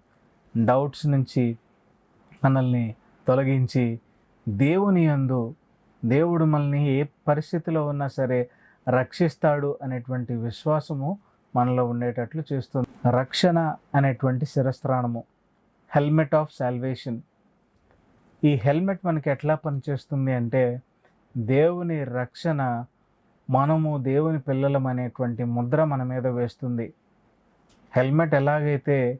Speaker 6: డౌట్స్ నుంచి మనల్ని తొలగించి, దేవుని యందు దేవుడు మనల్ని ఏ పరిస్థితిలో ఉన్నా సరే రక్షిస్తాడు అనేటువంటి విశ్వాసము మనలో ఉండేటట్లు చేస్తుంది. రక్షణ అనేటువంటి శిరస్త్రాణము, హెల్మెట్ ఆఫ్ సాల్వేషన్. ఈ హెల్మెట్ మనకి ఎట్లా పనిచేస్తుంది అంటే, దేవుని రక్షణ, మనము దేవుని పిల్లలం అనేటువంటి ముద్ర మన మీద వేస్తుంది. హెల్మెట్ ఎలాగైతే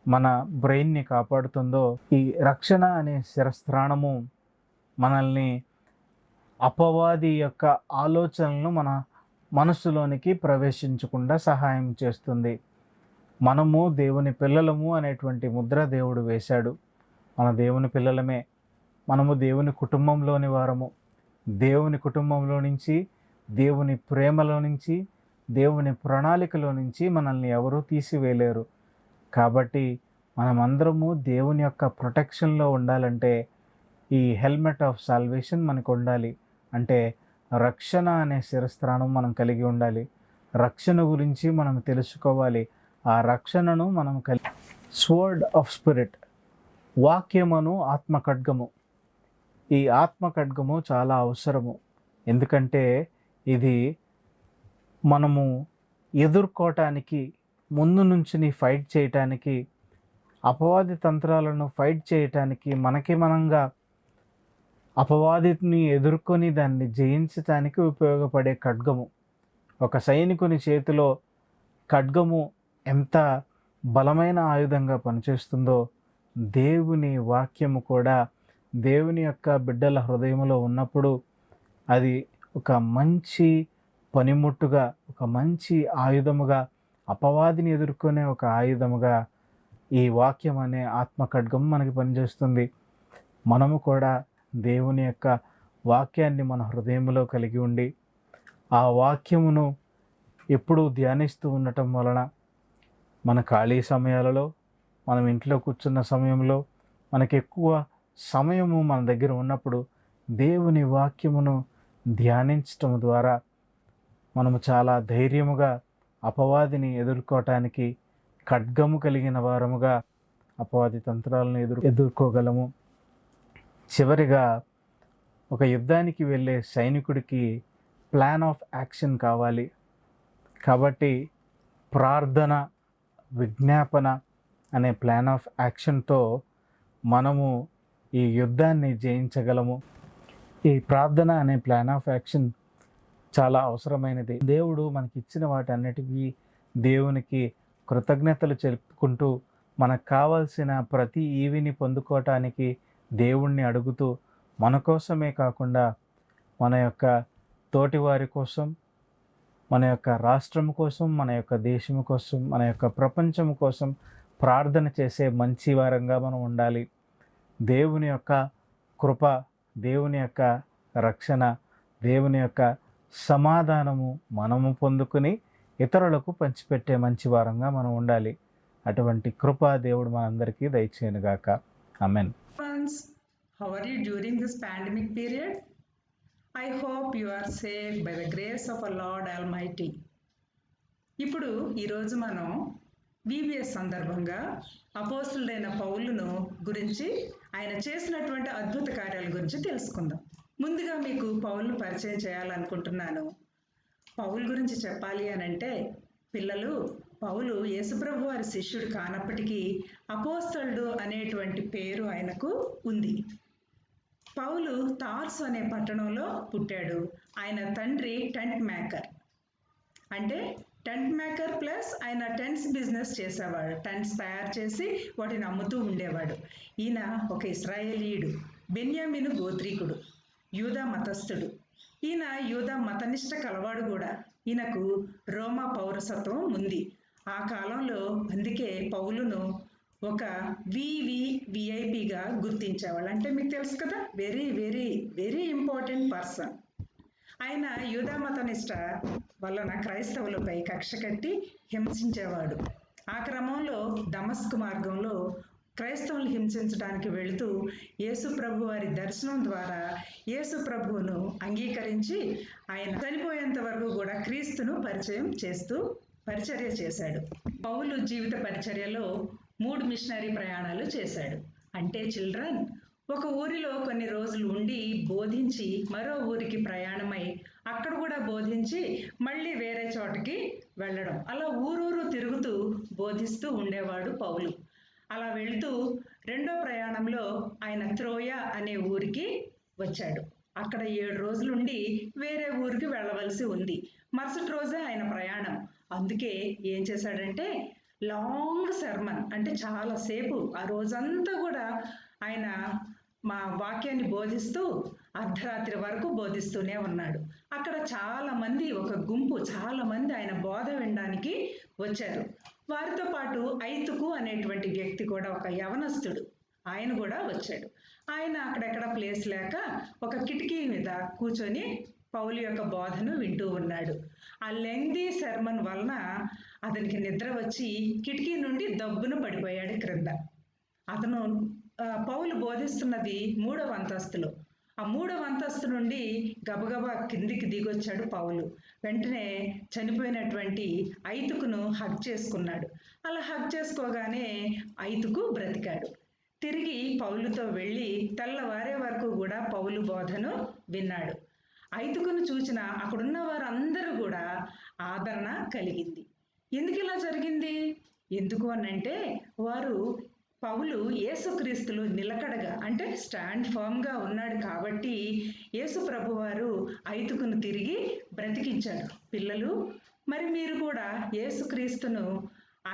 Speaker 6: మన బ్రెయిన్ని కాపాడుతుందో, ఈ రక్షణ అనే శిరస్త్రాణము మనల్ని అపవాది యొక్క ఆలోచనలను మన మనస్సులోనికి ప్రవేశించకుండా సహాయం చేస్తుంది. మనము దేవుని పిల్లలము అనేటువంటి ముద్ర దేవుడు వేశాడు. మన దేవుని పిల్లలమే, మనము దేవుని కుటుంబంలోని వారము. దేవుని కుటుంబంలో నుంచి, దేవుని ప్రేమలో నుంచి, దేవుని ప్రణాళికలో నుంచి మనల్ని ఎవరూ తీసివేయలేరు. కాబట్టి మనమందరము దేవుని యొక్క ప్రొటెక్షన్లో ఉండాలంటే ఈ హెల్మెట్ ఆఫ్ సాల్వేషన్ మనకు ఉండాలి. అంటే రక్షణ అనే శిరస్త్రాణం మనం కలిగి ఉండాలి. రక్షణ గురించి మనం తెలుసుకోవాలి. ఆ రక్షణను మనం స్వర్డ్ ఆఫ్ స్పిరిట్, వాక్యమును ఆత్మ ఖడ్గము. ఈ ఆత్మ ఖడ్గము చాలా అవసరము. ఎందుకంటే ఇది మనము ఎదుర్కోవటానికి, ముందు నుంచి ఫైట్ చేయటానికి, అపవాది తంత్రాలను ఫైట్ చేయటానికి, మనకి మనంగా అపవాదిని ఎదుర్కొని దాన్ని జయించటానికి ఉపయోగపడే ఖడ్గము. ఒక సైనికుని చేతిలో ఖడ్గము ఎంత బలమైన ఆయుధంగా పనిచేస్తుందో, దేవుని వాక్యము కూడా దేవుని యొక్క బిడ్డల హృదయంలో ఉన్నప్పుడు అది ఒక మంచి పనిముట్టుగా, ఒక మంచి ఆయుధముగా, అపవాదిని ఎదుర్కొనే ఒక ఆయుధముగా ఈ వాక్యం అనే ఆత్మ ఖడ్గం మనకి పనిచేస్తుంది. మనము కూడా దేవుని యొక్క వాక్యాన్ని మన హృదయంలో కలిగి ఉండి, ఆ వాక్యమును ఎప్పుడూ ధ్యానిస్తూ ఉండటం వలన మన ఖాళీ సమయాలలో, మనం ఇంట్లో కూర్చున్న సమయంలో, మనకి ఎక్కువ సమయము మన దగ్గర ఉన్నప్పుడు దేవుని వాక్యమును ధ్యానించటం ద్వారా మనము చాలా ధైర్యముగా అపవాదిని ఎదుర్కోవటానికి ఖడ్గము కలిగిన వారముగా అపవాది తంత్రాలను ఎదుర్కోగలము. చివరిగా, ఒక యుద్ధానికి వెళ్ళే సైనికుడికి ప్లాన్ ఆఫ్ యాక్షన్ కావాలి. కాబట్టి ప్రార్థన, విజ్ఞాపన అనే ప్లాన్ ఆఫ్ యాక్షన్తో మనము ఈ యుద్ధాన్ని జయించగలము. ఈ ప్రార్థన అనే ప్లాన్ ఆఫ్ యాక్షన్ చాలా అవసరమైనది. దేవుడు మనకి ఇచ్చిన వాటన్నిటికీ దేవునికి కృతజ్ఞతలు చెప్పుకుంటూ, మనకు కావాల్సిన ప్రతి ఈవిని పొందుకోవటానికి దేవుణ్ణి అడుగుతూ, మన కోసమే కాకుండా మన యొక్క తోటివారి కోసం, మన యొక్క రాష్ట్రం కోసం, మన యొక్క దేశం కోసం, మన యొక్క ప్రపంచం కోసం ప్రార్థన చేసే మంచి వారంగా మనం ఉండాలి. దేవుని యొక్క కృప, దేవుని యొక్క రక్షణ, దేవుని యొక్క సమాధానము మనము పొందుకుని ఇతరులకు పంచిపెట్టే మంచి వారంగా మనం ఉండాలి. అటువంటి కృప దేవుడు మనందరికీ దయచేయనుగాక. Amen.
Speaker 7: Friends, how are you during this pandemic period? I hope you are safe by the grace of our Lord Almighty. ఇప్పుడు ఈరోజు మనం VBS సందర్భంగా అపోస్తులుడైన పౌలును గురించి, ఆయన చేసినటువంటి అద్భుత కార్యాల గురించి తెలుసుకుందాం. ముందుగా మీకు పౌలును పరిచయం చేయాలనుకుంటున్నాను. పౌలు గురించి చెప్పాలి అనంటే, పిల్లలు, పౌలు యేసుప్రభు వారి శిష్యుడు కానప్పటికీ అపోస్తలుడు అనేటువంటి పేరు ఆయనకు ఉంది. పౌలు తార్సు అనే పట్టణంలో పుట్టాడు. ఆయన తండ్రి టెంట్ మేకర్, అంటే టెంట్ మేకర్ ప్లస్ ఆయన టెంట్స్ బిజినెస్ చేసేవాడు. టెంట్స్ తయారు చేసి వాటిని అమ్ముతూ ఉండేవాడు. ఈయన ఒక ఇశ్రాయేలీయుడు, బెన్యామీను గోత్రీకుడు, యూదా మతస్థుడు. ఈయన యూదా మతనిష్ట కలవాడు కూడా. ఈయనకు రోమా పౌరసత్వం ఉంది ఆ కాలంలో. అందుకే పౌలును ఒక విఐపిగా గుర్తించేవాళ్ళు. అంటే మీకు తెలుసు కదా, very very very important person. ఆయన యూదా మతనిష్ట వలన క్రైస్తవులపై కక్ష కట్టి హింసించేవాడు. ఆ క్రమంలో దమస్కు మార్గంలో క్రైస్తవులు హింసించడానికి వెళుతూ యేసు ప్రభు వారి దర్శనం ద్వారా యేసు ప్రభువును అంగీకరించి ఆయన చనిపోయేంత వరకు కూడా క్రీస్తును పరిచయం చేస్తూ పరిచర్య చేశాడు. పౌలు జీవిత పరిచర్యలో 3 మిషనరీ ప్రయాణాలు చేశాడు. అంటే చిల్డ్రన్, ఒక ఊరిలో కొన్ని రోజులు ఉండి బోధించి మరో ఊరికి ప్రయాణమై అక్కడ కూడా బోధించి మళ్ళీ వేరే చోటకి వెళ్ళడం, అలా ఊరూరు తిరుగుతూ బోధిస్తూ ఉండేవాడు పౌలు. అలా వెళ్తూ రెండో ప్రయాణంలో ఆయన త్రోయ అనే ఊరికి వచ్చాడు. అక్కడ 7 రోజులుండి వేరే ఊరికి వెళ్ళవలసి ఉంది. మరుసటి రోజే ఆయన ప్రయాణం. అందుకే ఏం చేశాడంటే లాంగ్ సర్మన్, అంటే చాలాసేపు ఆ రోజంతా కూడా ఆయన మా వాక్యాన్ని బోధిస్తూ అర్ధరాత్రి వరకు బోధిస్తూనే ఉన్నాడు. అక్కడ చాలా మంది, ఒక గుంపు చాలా మంది ఆయన బోధ వినడానికి వచ్చారు. వారితో పాటు ఐతుకు అనేటువంటి వ్యక్తి కూడా, ఒక యవనస్తుడు, ఆయన కూడా వచ్చాడు. ఆయన అక్కడెక్కడ ప్లేస్ లేక ఒక కిటికీ మీద కూర్చొని పౌలు యొక్క బోధను వింటూ ఉన్నాడు. ఆ లెంగ్దీ సర్మన్ వలన అతనికి నిద్ర వచ్చి కిటికీ నుండి దబ్బున పడిపోయాడు క్రింద. అతను పౌలు బోధిస్తున్నది 3వ అంతస్తులో. ఆ 3వ అంతస్తు నుండి గబగబా కిందికి దిగొచ్చాడు పౌలు. వెంటనే చనిపోయినటువంటి ఐతుకును హగ్ చేసుకున్నాడు. అలా హగ్ చేసుకోగానే ఐతుకు బ్రతికాడు. తిరిగి పౌలుతో వెళ్ళి తెల్లవారే వరకు కూడా పౌలు బోధను విన్నాడు. ఐతుకును చూసిన అక్కడున్న వారందరూ కూడా ఆదరణ కలిగింది. ఎందుకు ఇలా జరిగింది? ఎందుకు అనంటే, వారు పౌలు యేసుక్రీస్తులో నిలకడగా, అంటే స్టాండ్ ఫర్మ్గా ఉన్నాడు కాబట్టి యేసు ప్రభువారు ఐతుకును తిరిగి బ్రతికించాడు. పిల్లలు, మరి మీరు కూడా యేసుక్రీస్తును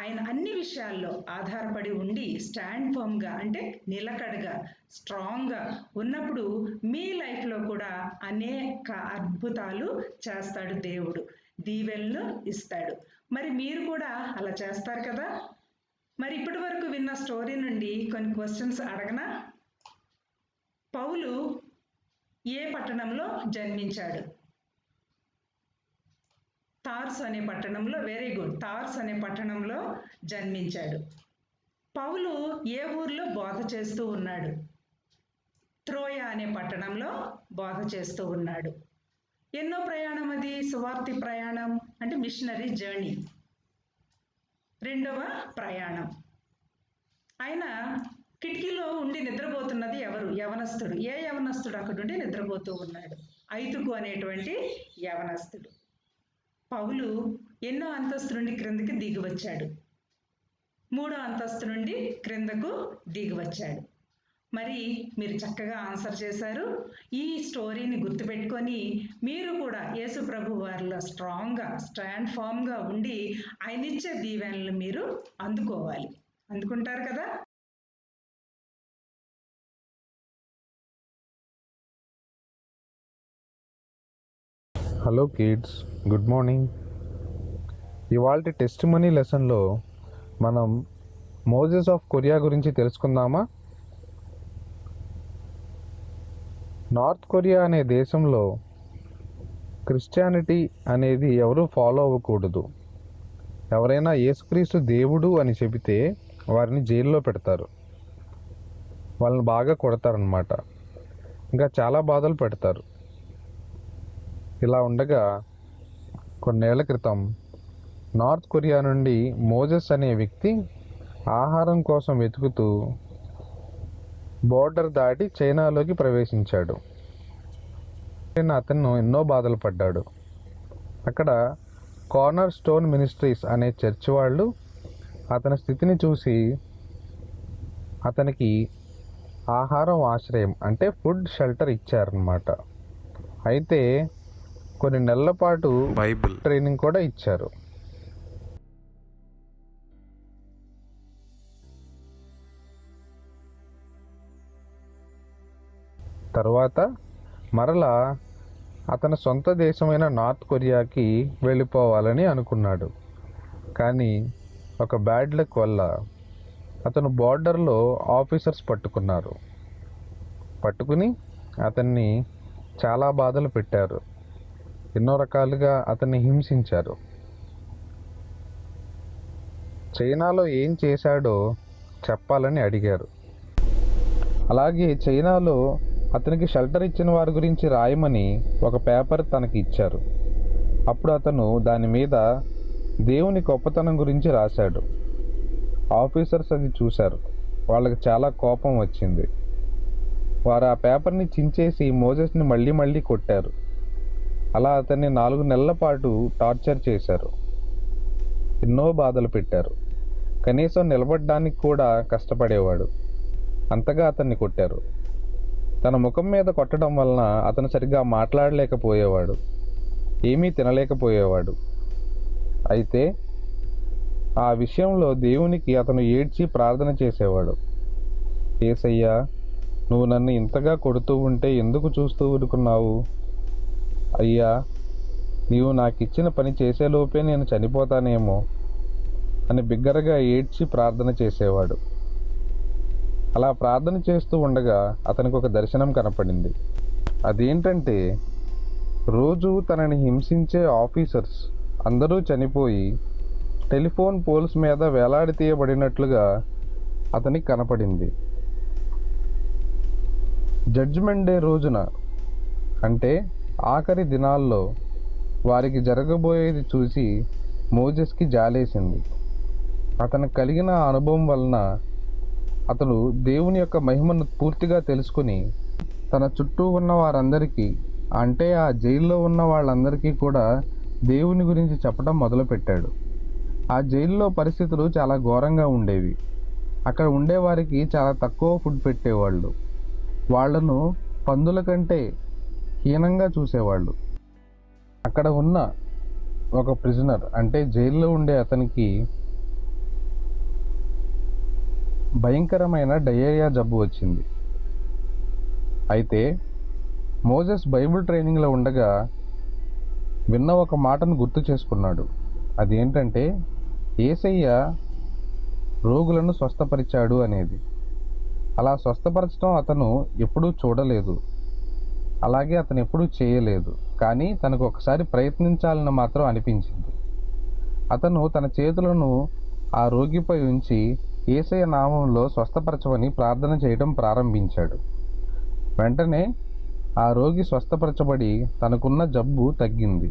Speaker 7: ఆయన అన్ని విషయాల్లో ఆధారపడి ఉండి స్టాండ్ ఫర్మ్గా, అంటే నిలకడగా స్ట్రాంగ్గా ఉన్నప్పుడు మీ లైఫ్లో కూడా అనేక అద్భుతాలు చేస్తాడు దేవుడు, దీవెనలు ఇస్తాడు. మరి మీరు కూడా అలా చేస్తారు కదా? మరి ఇప్పటి వరకు విన్న స్టోరీ నుండి కొన్ని క్వశ్చన్స్ అడగనా? పౌలు ఏ పట్టణంలో జన్మించాడు? తార్సు అనే పట్టణంలో. వెరీ గుడ్, తార్సు అనే పట్టణంలో జన్మించాడు. పౌలు ఏ ఊర్లో బోధ చేస్తూ ఉన్నాడు? త్రోయ అనే పట్టణంలో బోధ చేస్తూ ఉన్నాడు. ఎన్నో ప్రయాణం అది? సువార్తి ప్రయాణం, అంటే మిషనరీ జర్నీ, 2వ ప్రయాణం. ఆయన కిటికీలో ఉండి నిద్రపోతున్నది ఎవరు? యవనస్తుడు. ఏ యవనస్తుడు అక్కడ ఉండి నిద్రపోతూ ఉన్నాడు? ఐతుకు అనేటువంటి యవనస్తుడు. పౌలు ఎన్నో అంతస్తు నుండి క్రిందకి దిగి వచ్చాడు? 3వ అంతస్తు నుండి క్రిందకు దిగి వచ్చాడు. మరి మీరు చక్కగా ఆన్సర్ చేశారు. ఈ స్టోరీని గుర్తుపెట్టుకొని మీరు కూడా యేసు ప్రభు వారిలో స్ట్రాంగ్గా, స్టాండ్ ఫామ్గా ఉండి ఆయన ఇచ్చే దీవెనలు మీరు అందుకోవాలి. అందుకుంటారు కదా?
Speaker 8: Hello kids, good morning. ఇవాల్టి టెస్టిమనీ లెసన్లో మనం మోజెస్ ఆఫ్ కొరియా గురించి తెలుసుకుందామా? నార్త్ కొరియా అనే దేశంలో క్రిస్టియానిటీ అనేది ఎవరు ఫాలో అవ్వకూడదు. ఎవరైనా యేసుక్రీస్తు దేవుడు అని చెబితే వారిని జైల్లో పెడతారు, వాళ్ళని బాగా కొడతారనమాట, ఇంకా చాలా బాధలు పెడతారు. ఇలా ఉండగా కొన్నేళ్ల క్రితం నార్త్ కొరియా నుండి మోజెస్ అనే వ్యక్తి ఆహారం కోసం వెతుకుతూ బోర్డర్ దాటి చైనాలోకి ప్రవేశించాడు. అతను ఎన్నో బాధలు పడ్డాడు. అక్కడ కార్నర్ స్టోన్ మినిస్ట్రీస్ అనే చర్చ్ వాళ్ళు అతని స్థితిని చూసి అతనికి ఆహారం, ఆశ్రయం అంటే ఫుడ్ షెల్టర్ ఇచ్చారన్నమాట. అయితే కొన్ని నెలల పాటు బైబిల్ ట్రైనింగ్ కూడా ఇచ్చారు. తర్వాత మరలా అతని సొంత దేశమైన నార్త్ కొరియాకి వెళ్ళిపోవాలని అనుకున్నాడు. కానీ ఒక బ్యాడ్ లక్ వల్ల అతను బార్డర్లో ఆఫీసర్స్ పట్టుకుని అతన్ని చాలా బాధలు పెట్టారు. ఎన్నో రకాలుగా అతన్ని హింసించారు. చైనాలో ఏం చేశాడో చెప్పాలని అడిగారు. అలాగే చైనాలో అతనికి షెల్టర్ ఇచ్చిన వారి గురించి రాయమని ఒక పేపర్ తనకి ఇచ్చారు. అప్పుడు అతను దాని మీద దేవుని గొప్పతనం గురించి రాశాడు. ఆఫీసర్స్ అది చూశారు. వాళ్ళకి చాలా కోపం వచ్చింది. వారు ఆ పేపర్ని చించేసి మోజెస్ని మళ్ళీ కొట్టారు. అలా అతన్ని 4 నెలల పాటు టార్చర్ చేశారు. ఎన్నో బాధలు పెట్టారు. కనీసం నిలబడడానికి కూడా కష్టపడేవాడు. అంతగా అతన్ని కొట్టారు. తన ముఖం మీద కొట్టడం వలన అతను సరిగ్గా మాట్లాడలేకపోయేవాడు, ఏమీ తినలేకపోయేవాడు. అయితే ఆ విషయంలో దేవునికి అతను ఏడ్చి ప్రార్థన చేసేవాడు. యేసయ్యా, నువ్వు నన్ను ఇంతగా కొడుతూ ఉంటే ఎందుకు చూస్తూ ఊరుకున్నావు? అయ్యా, నీవు నాకు ఇచ్చిన పని చేసేలోపే నేను చనిపోతానేమో అని బిగ్గరగా ఏడ్చి ప్రార్థన చేసేవాడు. అలా ప్రార్థన చేస్తూ ఉండగా అతనికి ఒక దర్శనం కనపడింది. అదేంటంటే, రోజు తనని హింసించే ఆఫీసర్స్ అందరూ చనిపోయి టెలిఫోన్ పోల్స్ మీద వేలాడితీయబడినట్లుగా అతనికి కనపడింది. జడ్జిమెంట్ డే రోజున, అంటే ఆఖరి దినాల్లో వారికి జరగబోయేది చూసి మోజెస్కి జాలేసింది. అతనికి కలిగిన అనుభవం వలన అతడు దేవుని యొక్క మహిమను పూర్తిగా తెలుసుకుని తన చుట్టూ ఉన్న వారందరికీ, అంటే ఆ జైల్లో ఉన్న వాళ్ళందరికీ కూడా దేవుని గురించి చెప్పడం మొదలుపెట్టాడు. ఆ జైల్లో పరిస్థితులు చాలా ఘోరంగా ఉండేవి. అక్కడ ఉండేవారికి చాలా తక్కువ ఫుడ్ పెట్టేవాళ్ళు. వాళ్లను పందుల కంటే హీనంగా చూసేవాళ్ళు. అక్కడ ఉన్న ఒక ప్రిజనర్, అంటే జైల్లో ఉండే అతనికి భయంకరమైన డయేరియా జబ్బు వచ్చింది. అయితే మోజెస్ బైబిల్ ట్రైనింగ్లో ఉండగా విన్న ఒక మాటను గుర్తు చేసుకున్నాడు. అదేంటంటే, యేసయ్య రోగులను స్వస్థపరిచాడు అనేది. అలా స్వస్థపరచడం అతను ఎప్పుడూ చూడలేదు, అలాగే అతను ఎప్పుడూ చేయలేదు. కానీ తనకు ఒకసారి ప్రయత్నించాలని మాత్రం అనిపించింది. అతను తన చేతులను ఆ రోగిపై ఉంచి యేసయ్య నామంలో స్వస్థపరచమని ప్రార్థన చేయడం ప్రారంభించాడు. వెంటనే ఆ రోగి స్వస్థపరచబడి తనకున్న జబ్బు తగ్గింది.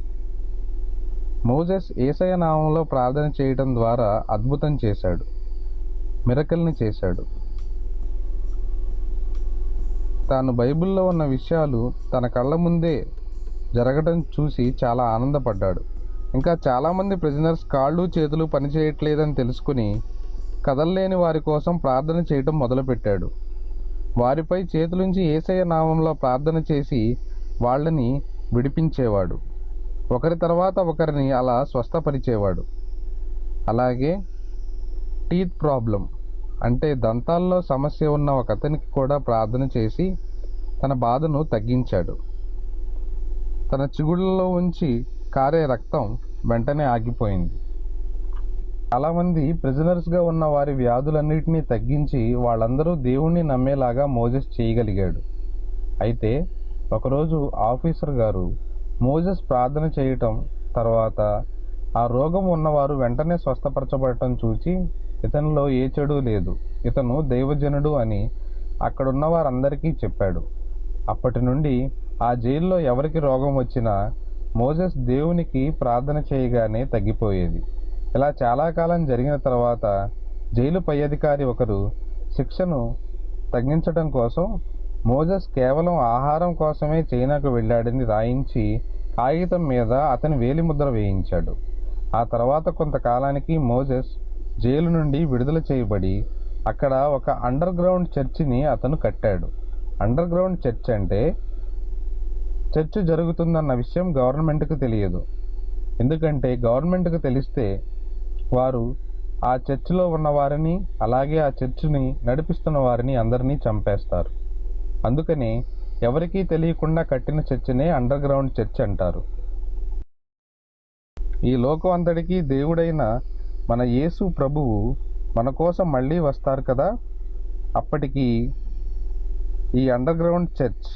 Speaker 8: మోజెస్ యేసయ్య నామంలో ప్రార్థన చేయడం ద్వారా అద్భుతం చేశాడు, మిరకల్ని చేశాడు. తాను బైబిల్లో ఉన్న విషయాలు తన కళ్ళ ముందే జరగడం చూసి చాలా ఆనందపడ్డాడు. ఇంకా చాలామంది ప్రిజనర్స్ కాళ్ళు చేతులు పనిచేయట్లేదని తెలుసుకుని కదల్లేని వారి కోసం ప్రార్థన చేయడం మొదలుపెట్టాడు. వారిపై చేతులుంచి యేసయ్య నామంలో ప్రార్థన చేసి వాళ్ళని విడిపించేవాడు. ఒకరి తర్వాత ఒకరిని అలా స్వస్థపరిచేవాడు. అలాగే టీత్ ప్రాబ్లం, అంటే దంతాల్లో సమస్య ఉన్న ఒక అతనికి కూడా ప్రార్థన చేసి తన బాధను తగ్గించాడు. తన చిగుళ్ళలో ఉంచి కారే రక్తం వెంటనే ఆగిపోయింది. చాలామంది ప్రిజనర్స్గా ఉన్న వారి వ్యాధులన్నిటినీ తగ్గించి వాళ్ళందరూ దేవుణ్ణి నమ్మేలాగా మోజెస్ చేయగలిగాడు. అయితే ఒకరోజు ఆఫీసర్ గారు మోజెస్ ప్రార్థన చేయటం తర్వాత ఆ రోగం ఉన్నవారు వెంటనే స్వస్థపరచబడటం చూచి ఇతనిలో ఏ చెడు లేదు, ఇతను దైవజనుడు అని అక్కడున్న వారందరికీ చెప్పాడు. అప్పటి నుండి ఆ జైల్లో ఎవరికి రోగం వచ్చినా మోసెస్ దేవునికి ప్రార్థన చేయగానే తగ్గిపోయేది. ఇలా చాలా కాలం జరిగిన తర్వాత జైలు పై అధికారి ఒకరు శిక్షను తగ్గించడం కోసం మోసెస్ కేవలం ఆహారం కోసమే చైనాకు వెళ్ళాడని రాయించి కాగితం మీద అతని వేలిముద్ర వేయించాడు. ఆ తర్వాత కొంతకాలానికి మోసెస్ జైలు నుండి విడుదల చేయబడి అక్కడ ఒక అండర్ గ్రౌండ్ చర్చిని అతను కట్టాడు. అండర్ గ్రౌండ్ చర్చ్ అంటే చర్చ్ జరుగుతుందన్న విషయం గవర్నమెంట్కి తెలియదు. ఎందుకంటే గవర్నమెంట్కి తెలిస్తే వారు ఆ చర్చిలో ఉన్న వారిని, అలాగే ఆ చర్చిని నడిపిస్తున్న వారిని అందరినీ చంపేస్తారు. అందుకని ఎవరికీ తెలియకుండా కట్టిన చర్చినే అండర్ గ్రౌండ్ చర్చ్ అంటారు. ఈ లోకం అంతటికీ దేవుడైన మన యేసు ప్రభువు మన కోసం మళ్ళీ వస్తారు కదా. అప్పటికి ఈ under ground church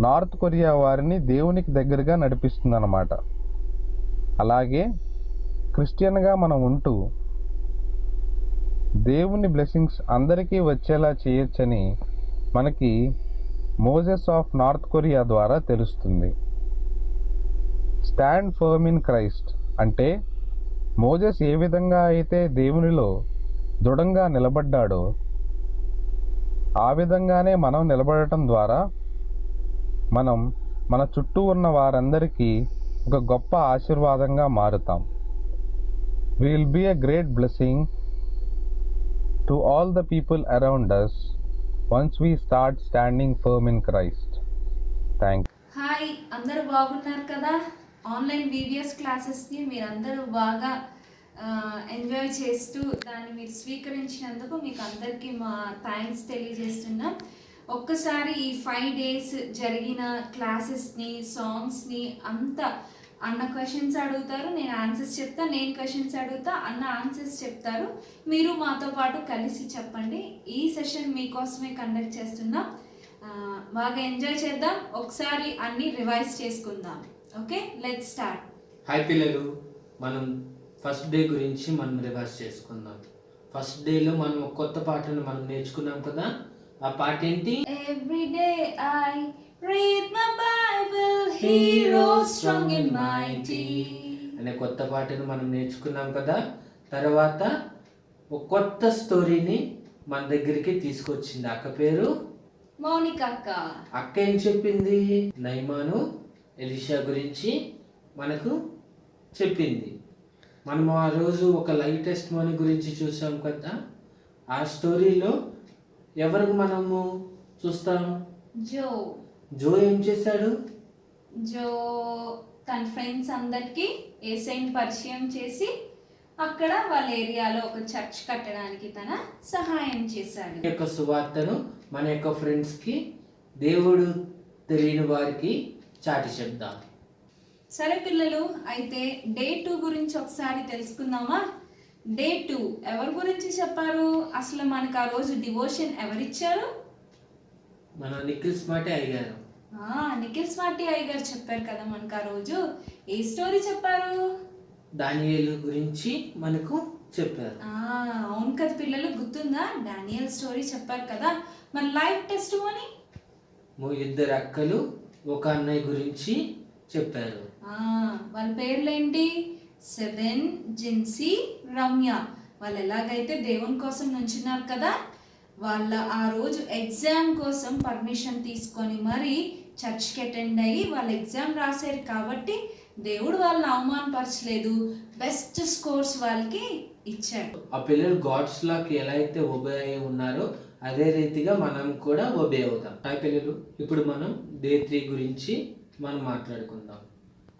Speaker 8: north Korea వారిని దేవునికి దగ్గరగా నడిపిస్తుందన్నమాట. అలాగే క్రిస్టియన్గా మనం ఉంటూ దేవుని బ్లెస్సింగ్స్ అందరికీ వచ్చేలా చేయొచ్చని మనకి మోసెస్ ఆఫ్ నార్త్ కొరియా ద్వారా తెలుస్తుంది. స్టాండ్ ఫర్మ్ ఇన్ క్రైస్ట్ అంటే మోసెస్ ఏ విధంగా అయితే దేవునిలో దృఢంగా నిలబడ్డాడో ఆ విధంగానే మనం నిలబడటం ద్వారా మనం మన చుట్టూ ఉన్న వారందరికీ ఒక గొప్ప ఆశీర్వాదంగా మారుతాం. We will be a great blessing to all the people around us once we start standing firm in Christ. Thank you.
Speaker 3: Hi, అందరూ బాగున్నారు కదా? ఆన్లైన్ వీడియోస్ క్లాసెస్ని మీరందరూ బాగా ఎంజాయ్ చేస్తూ దాన్ని మీరు స్వీకరించినందుకు మీకు అందరికీ మా థ్యాంక్స్ తెలియజేస్తున్నాం. ఒక్కసారి ఈ 5 days జరిగిన క్లాసెస్ని, సాంగ్స్ని అంతా అన్న క్వశ్చన్స్ అడుగుతారు, నేను ఆన్సర్స్ చెప్తా, నేను క్వశ్చన్స్ అడుగుతా, అన్న ఆన్సర్స్ చెప్తారు. మీరు మాతో పాటు కలిసి చెప్పండి. ఈ సెషన్ మీకోసమే కండక్ట్ చేస్తున్నాం. బాగా ఎంజాయ్ చేద్దాం. ఒకసారి అన్ని రివైజ్ చేసుకుందాం. Okay, let's start.
Speaker 9: హాయ్ పిల్లలు, మనం ఫస్ట్ డే గురించి మనం రివైజ్ చేసుకుందాం. ఫస్ట్ డేలో మనం ఒక కొత్త పాటను మనం నేర్చుకున్నాం కదా. ఆ పాట ఏంటి?
Speaker 3: Every day I read my Bible, heroes strong and mighty
Speaker 9: అనే కొత్త పాటను మనం నేర్చుకున్నాం కదా. తర్వాత ఒక కొత్త స్టోరీని మన దగ్గరికి తీసుకొచ్చింది. అక్క పేరు
Speaker 3: మౌనిక అక్క.
Speaker 9: అక్క ఏం చెప్పింది? నైమాను ఎలీషా గురించి మనకు చెప్పింది. మనం ఆ రోజు ఒక లైవ్ టెస్ట్ మనీ గురించి చూసాం కదా. ఆ స్టోరీలో ఎవరికి మనము చూస్తాం? జో ఏం చేశాడు?
Speaker 3: జో తన ఫ్రెండ్స్ అందరికి యేసయ్యని పరిచయం చేసి అక్కడ వాళ్ళ ఏరియాలో ఒక చర్చ్ కట్టడానికి తన సహాయం చేశాడు.
Speaker 9: ఈ యొక్క సువార్తను మన యొక్క ఫ్రెండ్స్కి, దేవుడు తెలియని వారికి చాటి చెప్దాం.
Speaker 3: సరే పిల్లలు, అయితే డే 2 గురించి ఒకసారి తెలుసుకుందామా? డే 2 ఎవరి గురించి చెప్పారు? అసలు మనకు ఆ రోజు డివోషన్ ఎవరిచ్చారు?
Speaker 9: మన నిఖిల్ స్మార్టీ అయ్యారు.
Speaker 3: నిఖిల్ స్మార్టీ అయ్యగారు చెప్పారు కదా మనకు ఆ రోజు. ఏ స్టోరీ చెప్పారు?
Speaker 9: దానియేలు గురించి మనకు చెప్పారు.
Speaker 3: అవును కదా పిల్లలు, గుర్తుందా? డానియల్ స్టోరీ చెప్పారు కదా. మరి లైవ్ టెస్ట్ మనీ
Speaker 9: 2 అక్కలు, 1 అన్నయ్య గురించి చెప్పారు.
Speaker 3: వాళ్ళ పేర్లేంటి? సెబెన్, జిన్సీ, రమ్య. వాళ్ళు ఎలాగైతే దేవుని కోసం నుంచున్నారు కదా, వాళ్ళ ఆ రోజు ఎగ్జామ్ కోసం పర్మిషన్ తీసుకొని మరి చర్చ్కి అటెండ్ అయ్యి వాళ్ళ ఎగ్జామ్ రాశారు కాబట్టి దేవుడు వాళ్ళని అవమానపరచలేదు, బెస్ట్ స్కోర్స్ వాళ్ళకి ఇచ్చాడు.
Speaker 9: ఆ పిల్లలు గాడ్స్ లాకి ఎలా అయితే ఒబే అయి ఉన్నారో అదే రీతిగా మనం కూడా ఒబే అవుతాం. హాయ్ పిల్లలు, ఇప్పుడు మనం డే 3 గురించి మనం మాట్లాడుకుందాం.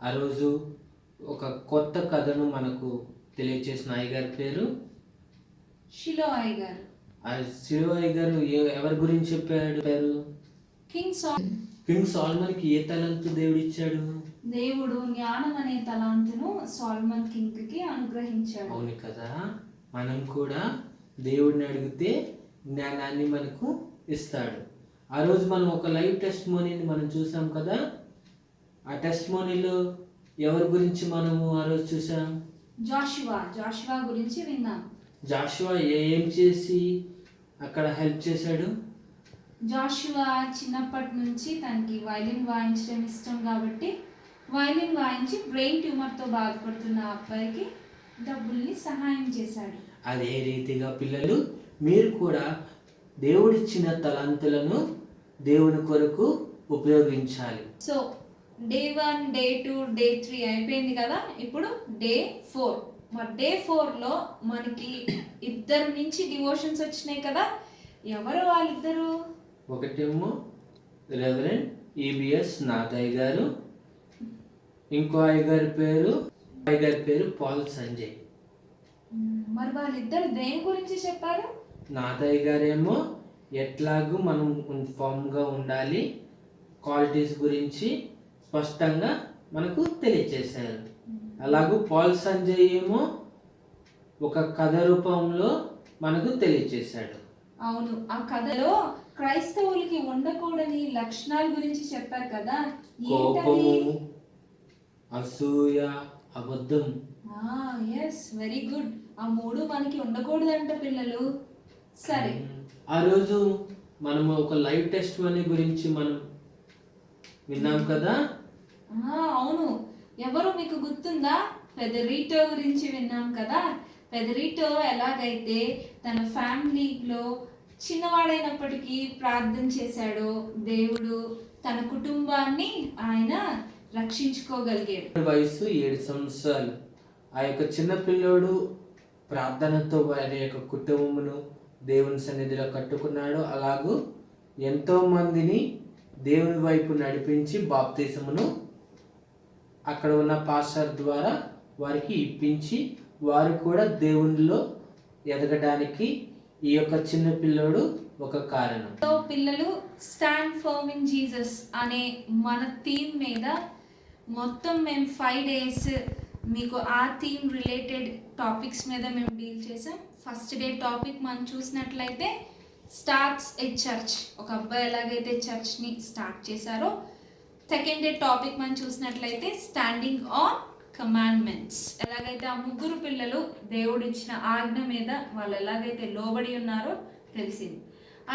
Speaker 9: ఆ రోజు ఒక కొత్త కథను మనకు తెలియచేసిన అయ్యగారి పేరు
Speaker 3: షిలో అయ్యగారు.
Speaker 9: ఆ షిలో అయ్యగారు ఎవరి గురించి చెప్పాడు? కింగ్ సాల్మన్కి ఏ తలంతు దేవుడు ఇచ్చాడు?
Speaker 3: దేవుడు జ్ఞానం అనే తలాంతును సాల్మన్ కింగ్ కి అనుగ్రహించాడు.
Speaker 9: అవును కదా. మనం కూడా దేవుడిని అడిగితే జ్ఞానాన్ని మనకు ఇస్తాడు. ఆ రోజు మనం ఒక లైవ్ టెస్ట్ మోనీని మనం చూసాం కదా. ఆ టెస్ట్ మోనీలో ఎవరి గురించి మనము ఆ రోజు చూసాం?
Speaker 3: జాషువా గురించి విన్నాం.
Speaker 9: జాషువా ఏం చేసి అక్కడ హెల్ప్ చేశాడు?
Speaker 3: జాషువా చిన్నప్పటి నుంచి తనకి వైలిన్ వాయించడం ఇష్టం కాబట్టి వైలిన్ వాయించి బ్రెయిన్ ట్యూమర్తో బాధపడుతున్న అబ్బాయికి డబ్బుల్ని సహాయం చేశాడు.
Speaker 9: అదే రీతిగా పిల్లలు, మీరు కూడా దేవుడిచ్చిన తలాంతులను దేవుని కొరకు ఉపయోగించాలి.
Speaker 3: సో డే 1, డే 2, డే 3 అయిపోయింది కదా. ఇప్పుడు డే 4. మరి డే 4లో మనకి 2 నుంచి డివోషన్స్ వచ్చినాయి కదా. ఎవరు వాళ్ళిద్దరు?
Speaker 9: ఒకటేమో రెవరెండ్ ఈబిఎస్ నాథయ్య గారు, ఇంకో అయ్యగారి పేరు పాల్ సంజయ్.
Speaker 3: మరి వాళ్ళిద్దరు దేని గురించి చెప్పారు?
Speaker 9: నాథయ్య గారేమో ఎట్లాగూ మనం ఫామ్గా ఉండాలి, క్వాలిటీస్ గురించి స్పష్టంగా మనకు తెలియచేశారు. అలాగూ పాల్ సంజయ్ ఏమో ఒక కథ రూపంలో మనకు తెలియచేశాడు.
Speaker 3: అవును, ఆ కథలో క్రైస్తవులకి ఉండకూడని లక్షణాల గురించి చెప్పారు కదా.
Speaker 9: కోపము, అసూయ, అబద్ధం.
Speaker 3: Yes, very good. ఆ 3 మనకి ఉండకూడదంట పిల్లలు. సరే,
Speaker 9: ఆ రోజు మనము ఒక లైవ్ టెస్ట్ మనీ గురించి మనం విన్నాం కదా.
Speaker 3: అవును, ఎవరు మీకు గుర్తుందా? పెదరీటో గురించి విన్నాం కదా. పెదరీటో ఎలాగైతే తన ఫ్యామిలీలో చిన్నవాడైనప్పటికీ ప్రార్థన చేశాడో దేవుడు తన కుటుంబాన్ని ఆయన రక్షించుకోగలిగాడు.
Speaker 9: వయసు 7 సంవత్సరాలు. ఆ యొక్క చిన్న పిల్లోడు ప్రార్థనతో వారి యొక్క కుటుంబమును దేవుని సన్నిధిలో కట్టుకున్నాడు. అలాగూ ఎంతో మందిని దేవుని వైపు నడిపించి బాప్తిసమును అక్కడ ఉన్న పాస్టర్ ద్వారా వారికి ఇప్పించి వారు కూడా దేవునిలో ఎదగడానికి ఈ యొక్క చిన్న పిల్లోడు ఒక కారణం.
Speaker 3: సో పిల్లలు, స్టాండ్ ఫర్మ్ ఇన్ జీసస్ అనే మన థీమ్ మీద మొత్తం మేము 5 days మీకు ఆ థీమ్ రిలేటెడ్ టాపిక్స్ మీద మేము డీల్ చేసాం. ఫస్ట్ డే టాపిక్ మనం చూసినట్లయితే స్టార్ట్స్ ఏ చర్చ్. ఒక అబ్బాయి ఎలాగైతే చర్చ్ని స్టార్ట్ చేశారో. సెకండ్ డే టాపిక్ మనం చూసినట్లయితే స్టాండింగ్ ఆన్ కమాండ్మెంట్స్. ఎలాగైతే ఆ 3 పిల్లలు దేవుడిచ్చిన ఆజ్ఞ మీద వాళ్ళు ఎలాగైతే లోబడి ఉన్నారో తెలిసింది.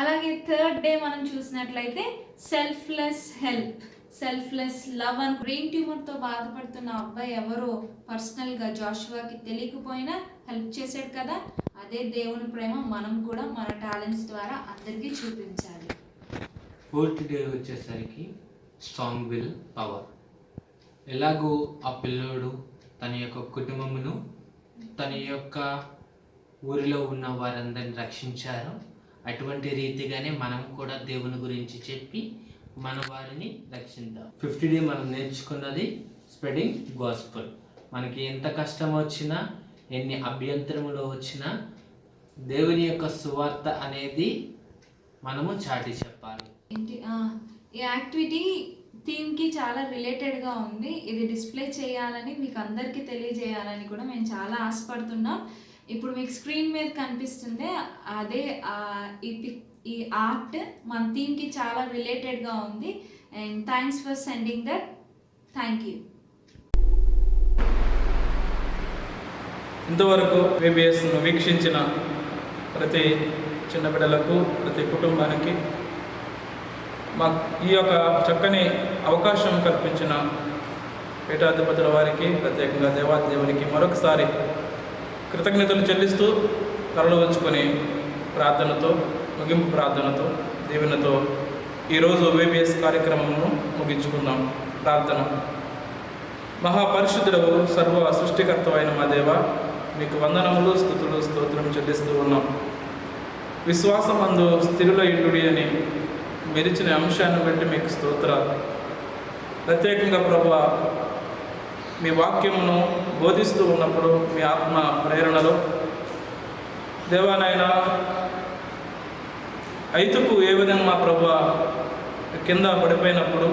Speaker 3: అలాగే థర్డ్ డే మనం చూసినట్లయితే సెల్ఫ్లెస్ హెల్ప్, సెల్ఫ్లెస్ లవ్ అని. బ్రెయిన్ ట్యూమర్తో బాధపడుతున్న అబ్బాయి ఎవరో పర్సనల్గా జాషువాకి తెలియకపోయినా హెల్ప్ చేశాడు కదా. అదే దేవుని ప్రేమ మనం కూడా మన టాలెంట్స్ ద్వారా అందరికీ చూపించాలి.
Speaker 9: ఫోర్త్ డే వచ్చేసరికి స్ట్రాంగ్ విల్ పవర్. ఎలాగో ఆ పిల్లోడు తన యొక్క కుటుంబమును తన యొక్క ఊరిలో ఉన్న వారందరిని రక్షించారు. అటువంటి రీతిగానే మనం కూడా దేవుని గురించి చెప్పి మన వారిని రక్షిద్దాం. 5th డే మనం నేర్చుకున్నది స్ప్రెడింగ్ గాస్పెల్. మనకి ఎంత కష్టం వచ్చినా, ఎన్ని అభ్యంతరములు వచ్చినా దేవుని యొక్క సువార్త అనేది మనము చాటి చెప్పాలి.
Speaker 3: ఈ యాక్టివిటీ థీమ్కి చాలా రిలేటెడ్గా ఉంది. ఇది డిస్ప్లే చేయాలని మీకు అందరికీ తెలియజేయాలని కూడా మేము చాలా ఆశపడుతున్నాం. ఇప్పుడు మీకు స్క్రీన్ మీద కనిపిస్తుంది అదే ఈ ఆర్ట్ మన థీమ్కి చాలా రిలేటెడ్గా ఉంది. And thanks for sending that. Thank you.
Speaker 2: ఇంతవరకు VBSను వీక్షించిన ప్రతి చిన్న బిడ్డలకు, ప్రతి కుటుంబానికి మా ఈ యొక్క చక్కని అవకాశం కల్పించిన పీఠాధిపతుల వారికి, ప్రత్యేకంగా దేవాదేవునికి మరొకసారి కృతజ్ఞతలు చెల్లిస్తూ తరలు ఉంచుకొని ప్రార్థనతో, ముగింపు ప్రార్థనతో, దీవెనతో ఈరోజు VBS కార్యక్రమమును ముగించుకుందాం. ప్రార్థన. మహాపరిశుద్ధుడవు, సర్వ సృష్టికర్తవైన మా దేవ, మీకు వందనములు, స్తుతులు, స్తోత్రం చెల్లిస్తూ ఉన్నాం. విశ్వాసమందు స్థిరుల ఇండుడి అని మెరిచిన అంశాన్ని బట్టి మీకు స్తోత్రాలు. ప్రత్యేకంగా ప్రభువా, మీ వాక్యమును బోధిస్తూ ఉన్నప్పుడు మీ ఆత్మ ప్రేరణలో దేవానైనా ఐతుకు ఏ విధంగా ప్రభువా కింద పడిపోయినప్పుడు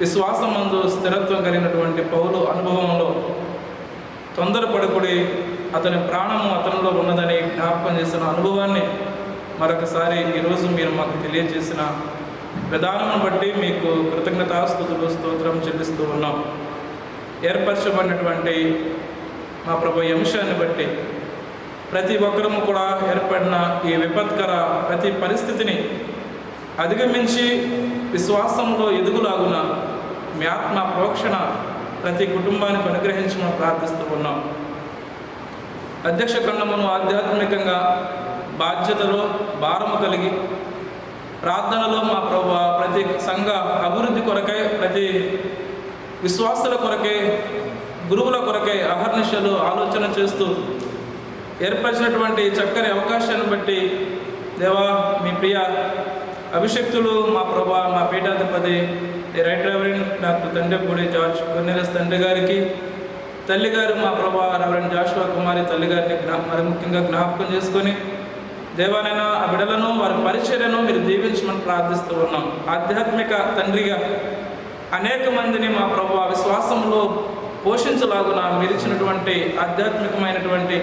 Speaker 2: విశ్వాసమందు స్థిరత్వం కలిగినటువంటి పౌలు అనుభవంలో తొందరపడకుడి, అతని ప్రాణము అతనిలో ఉన్నదని జ్ఞాపకం చేసిన అనుభవాన్ని మరొకసారి ఈరోజు మీరు మాకు తెలియజేసిన విధానం బట్టి మీకు కృతజ్ఞతాస్తుతులు, స్తోత్రం చెల్లిస్తూ ఉన్నాం. ఏర్పరచబడినటువంటి మా ప్రభు ఈ అంశాన్ని బట్టి ప్రతి ఒక్కరము కూడా ఏర్పడిన ఈ విపత్కర ప్రతి పరిస్థితిని అధిగమించి విశ్వాసంలో ఎదుగులాగున మీ ఆత్మ ప్రోక్షణ ప్రతి కుటుంబానికి అనుగ్రహించమని ప్రార్థిస్తూ ఉన్నాం. అధ్యక్ష ఖండమును ఆధ్యాత్మికంగా బాధ్యతలో భారము కలిగి ప్రార్థనలో మా ప్రభువా ప్రతి సంఘ అభివృద్ధి కొరకై, ప్రతి విశ్వాసుల కొరకై, గురువుల కొరకై అహర్నిశలు ఆలోచన చేస్తూ ఏర్పరిచినటువంటి చక్కని అవకాశాన్ని బట్టి దేవా మీ ప్రియ అభిషక్తులు మా ప్రభా మా పీఠాధిపతి రైట్ రెవరెండ్ డాక్టర్ తండ్రిపూడి జార్జ్ కొన్నెలస్ తండ్రి గారికి, తల్లిగారు మా ప్రభా రెవరెండ్ జాషువా కుమారి తల్లి గారిని మరి ముఖ్యంగా జ్ఞాపకం చేసుకొని దేవానైనా ఆ బిడ్డలను వారి పరిచర్యను మీరు దీవించమని ప్రార్థిస్తూ ఉన్నాం. ఆధ్యాత్మిక తండ్రిగా అనేక మందిని మా ప్రభు విశ్వాసంలో పోషించలాగున మీరు ఇచ్చినటువంటి ఆధ్యాత్మికమైనటువంటి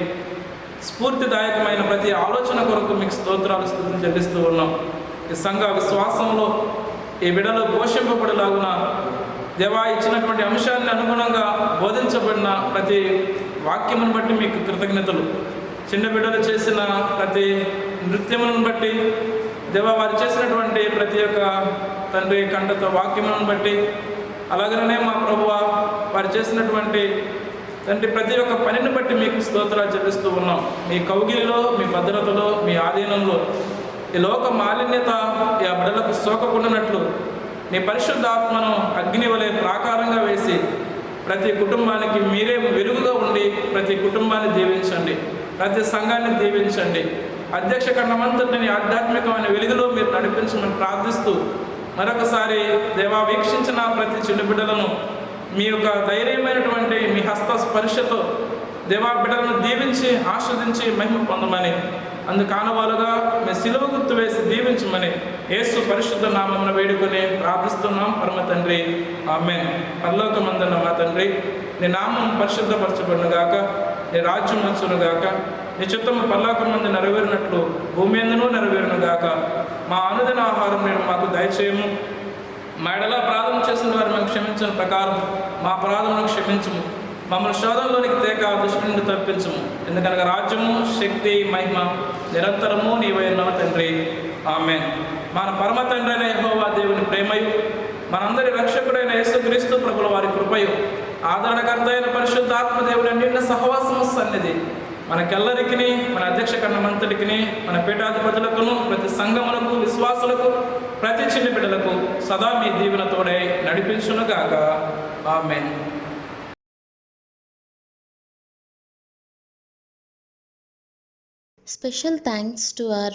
Speaker 2: స్ఫూర్తిదాయకమైన ప్రతి ఆలోచన కొరకు మీకు స్తోత్రాలు స్తుతులు చెల్లిస్తూ ఉన్నాం. ఈ సంఘ విశ్వాసంలో ఈ బిడ్డలు పోషింపబడేలాగున దేవా ఇచ్చినటువంటి అంశాన్ని అనుగుణంగా బోధించబడిన ప్రతి వాక్యమును బట్టి మీకు కృతజ్ఞతలు. చిన్న బిడ్డలు చేసిన ప్రతి నృత్యములను బట్టి దేవా వారు చేసినటువంటి ప్రతి ఒక్క తండ్రి కంటతో వాక్యములను బట్టి, అలాగనే మా ప్రభువ వారు చేసినటువంటి తండ్రి ప్రతి ఒక్క పనిని బట్టి మీకు స్తోత్రాలు చెల్లిస్తూ ఉన్నాం. మీ కౌగిలిలో, మీ భద్రతలో, మీ ఆధీనంలో ఈ లోక మాలిన్యత ఈ బిడ్డలకు సోకకుండానట్లు మీ పరిశుద్ధాత్మను అగ్ని వలె ప్రాకారంగా వేసి ప్రతి కుటుంబానికి మీరే వెలుగుగా ఉండి ప్రతి కుటుంబాన్ని దీవించండి, ప్రతి సంఘాన్ని దీవించండి. అధ్యక్ష ఖండమంతటిని ఆధ్యాత్మికమైన వెలుగులో మీరు నడిపించమని ప్రార్థిస్తూ మరొకసారి దేవా వీక్షించిన ప్రతి చిన్న బిడ్డలను మీ యొక్క ధైర్యమైనటువంటి మీ హస్త స్పర్శతో దేవా బిడ్డలను దీవించి ఆస్వాదించి మహిమ పొందమని, అందుకు ఆనవాలుగా మీ సిలువ గుర్తు వేసి దీవించమని యేసు పరిశుద్ధ నామమున వేడుకొని ప్రార్థిస్తున్నాం పరమ తండ్రి, ఆమేన్. పరలోకమందున్న మా తండ్రి, నీ నామం పరిశుద్ధపరచబడును గాక, నీ రాజ్యం వచ్చును గాక, నీ చిత్తము పరలోకమందు నెరవేరినట్లు భూమి యందును నెరవేరును గాక. మా అనుదిన ఆహారం నేను మాకు దయచేయము. మా ఎడల అపరాధం చేసిన వారు మేము క్షమించిన ప్రకారం మా అపరాధములను క్షమించము. మమ్మల్ని శోధనలోనికి తేక దుష్టి నుండి తప్పించము. ఎందుకనగా రాజ్యము, శక్తి, మహిమ నిరంతరము నీవై ఉన్నావు తండ్రి, ఆమేన్. మన పరమ తండ్రి అయిన యెహోవా దేవుని ప్రేమయు, మనందరి రక్షకుడైన యేసుక్రీస్తు ప్రభుల వారి కృపయు, ఆదరణకర్త అయిన పరిశుద్ధాత్మ దేవుని నిన్న సహవాసము సన్నిధి మనకెల్లరికి, మన అధ్యక్ష ఖండమంతటికి, మన పీఠాధిపతులకును, ప్రతి సంఘములకు, విశ్వాసులకు, ప్రతి చిన్న బిడ్డలకు సదా మీ దీవెనతోడే నడిపించును గాక, ఆమేన్.
Speaker 10: Special thanks to our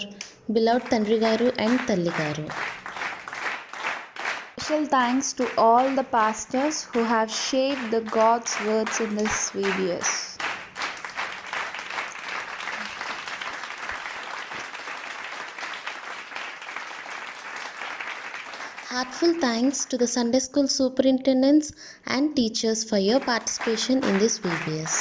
Speaker 10: beloved Tandri Garu and Talli Garu.
Speaker 3: Special thanks to all the pastors who have shared the God's words in this VBS.
Speaker 10: Heartful thanks to the Sunday School superintendents and teachers for your participation in this VBS.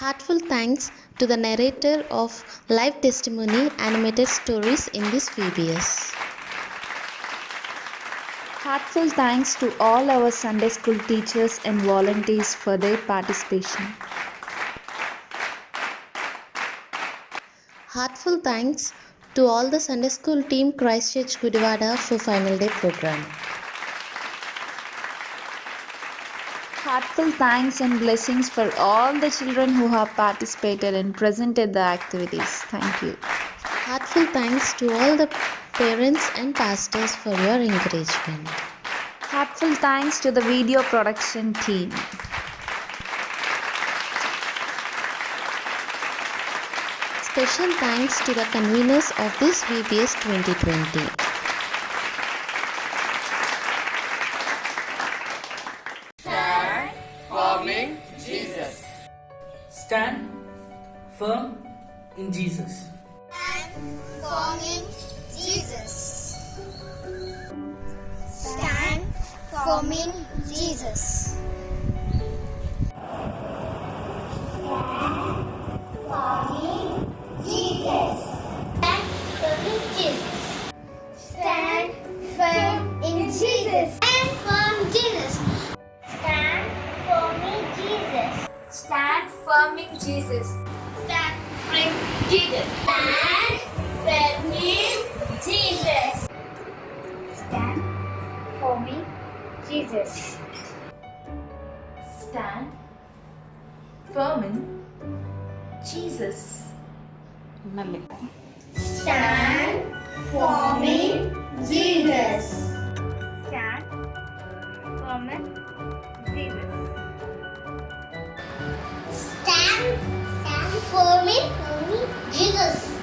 Speaker 10: Heartful thanks to the narrator of live testimony animated stories in this VBS.
Speaker 3: Heartful thanks to all our Sunday school teachers and volunteers for their participation.
Speaker 10: Heartful thanks to all the Sunday school team Christchurch Gudivada for final day program.
Speaker 3: Heartful thanks and blessings for all the children who have participated and presented the activities. Thank you.
Speaker 10: Heartful thanks to all the parents and pastors for your encouragement.
Speaker 3: Heartful thanks to the video production team.
Speaker 10: Special thanks to the conveners of this VBS 2020.
Speaker 11: Stand firm in Jesus.
Speaker 12: Firm in Jesus. Stand firm in Jesus. Stand firm in Jesus. Stand firm in Jesus. Jesus. Stand for Jesus. Stand for me, Jesus. Stand for me, Jesus.
Speaker 3: Stand firm in Jesus.
Speaker 12: Stand for me, Jesus. Stand for me, Jesus. Stand for me, Jesus.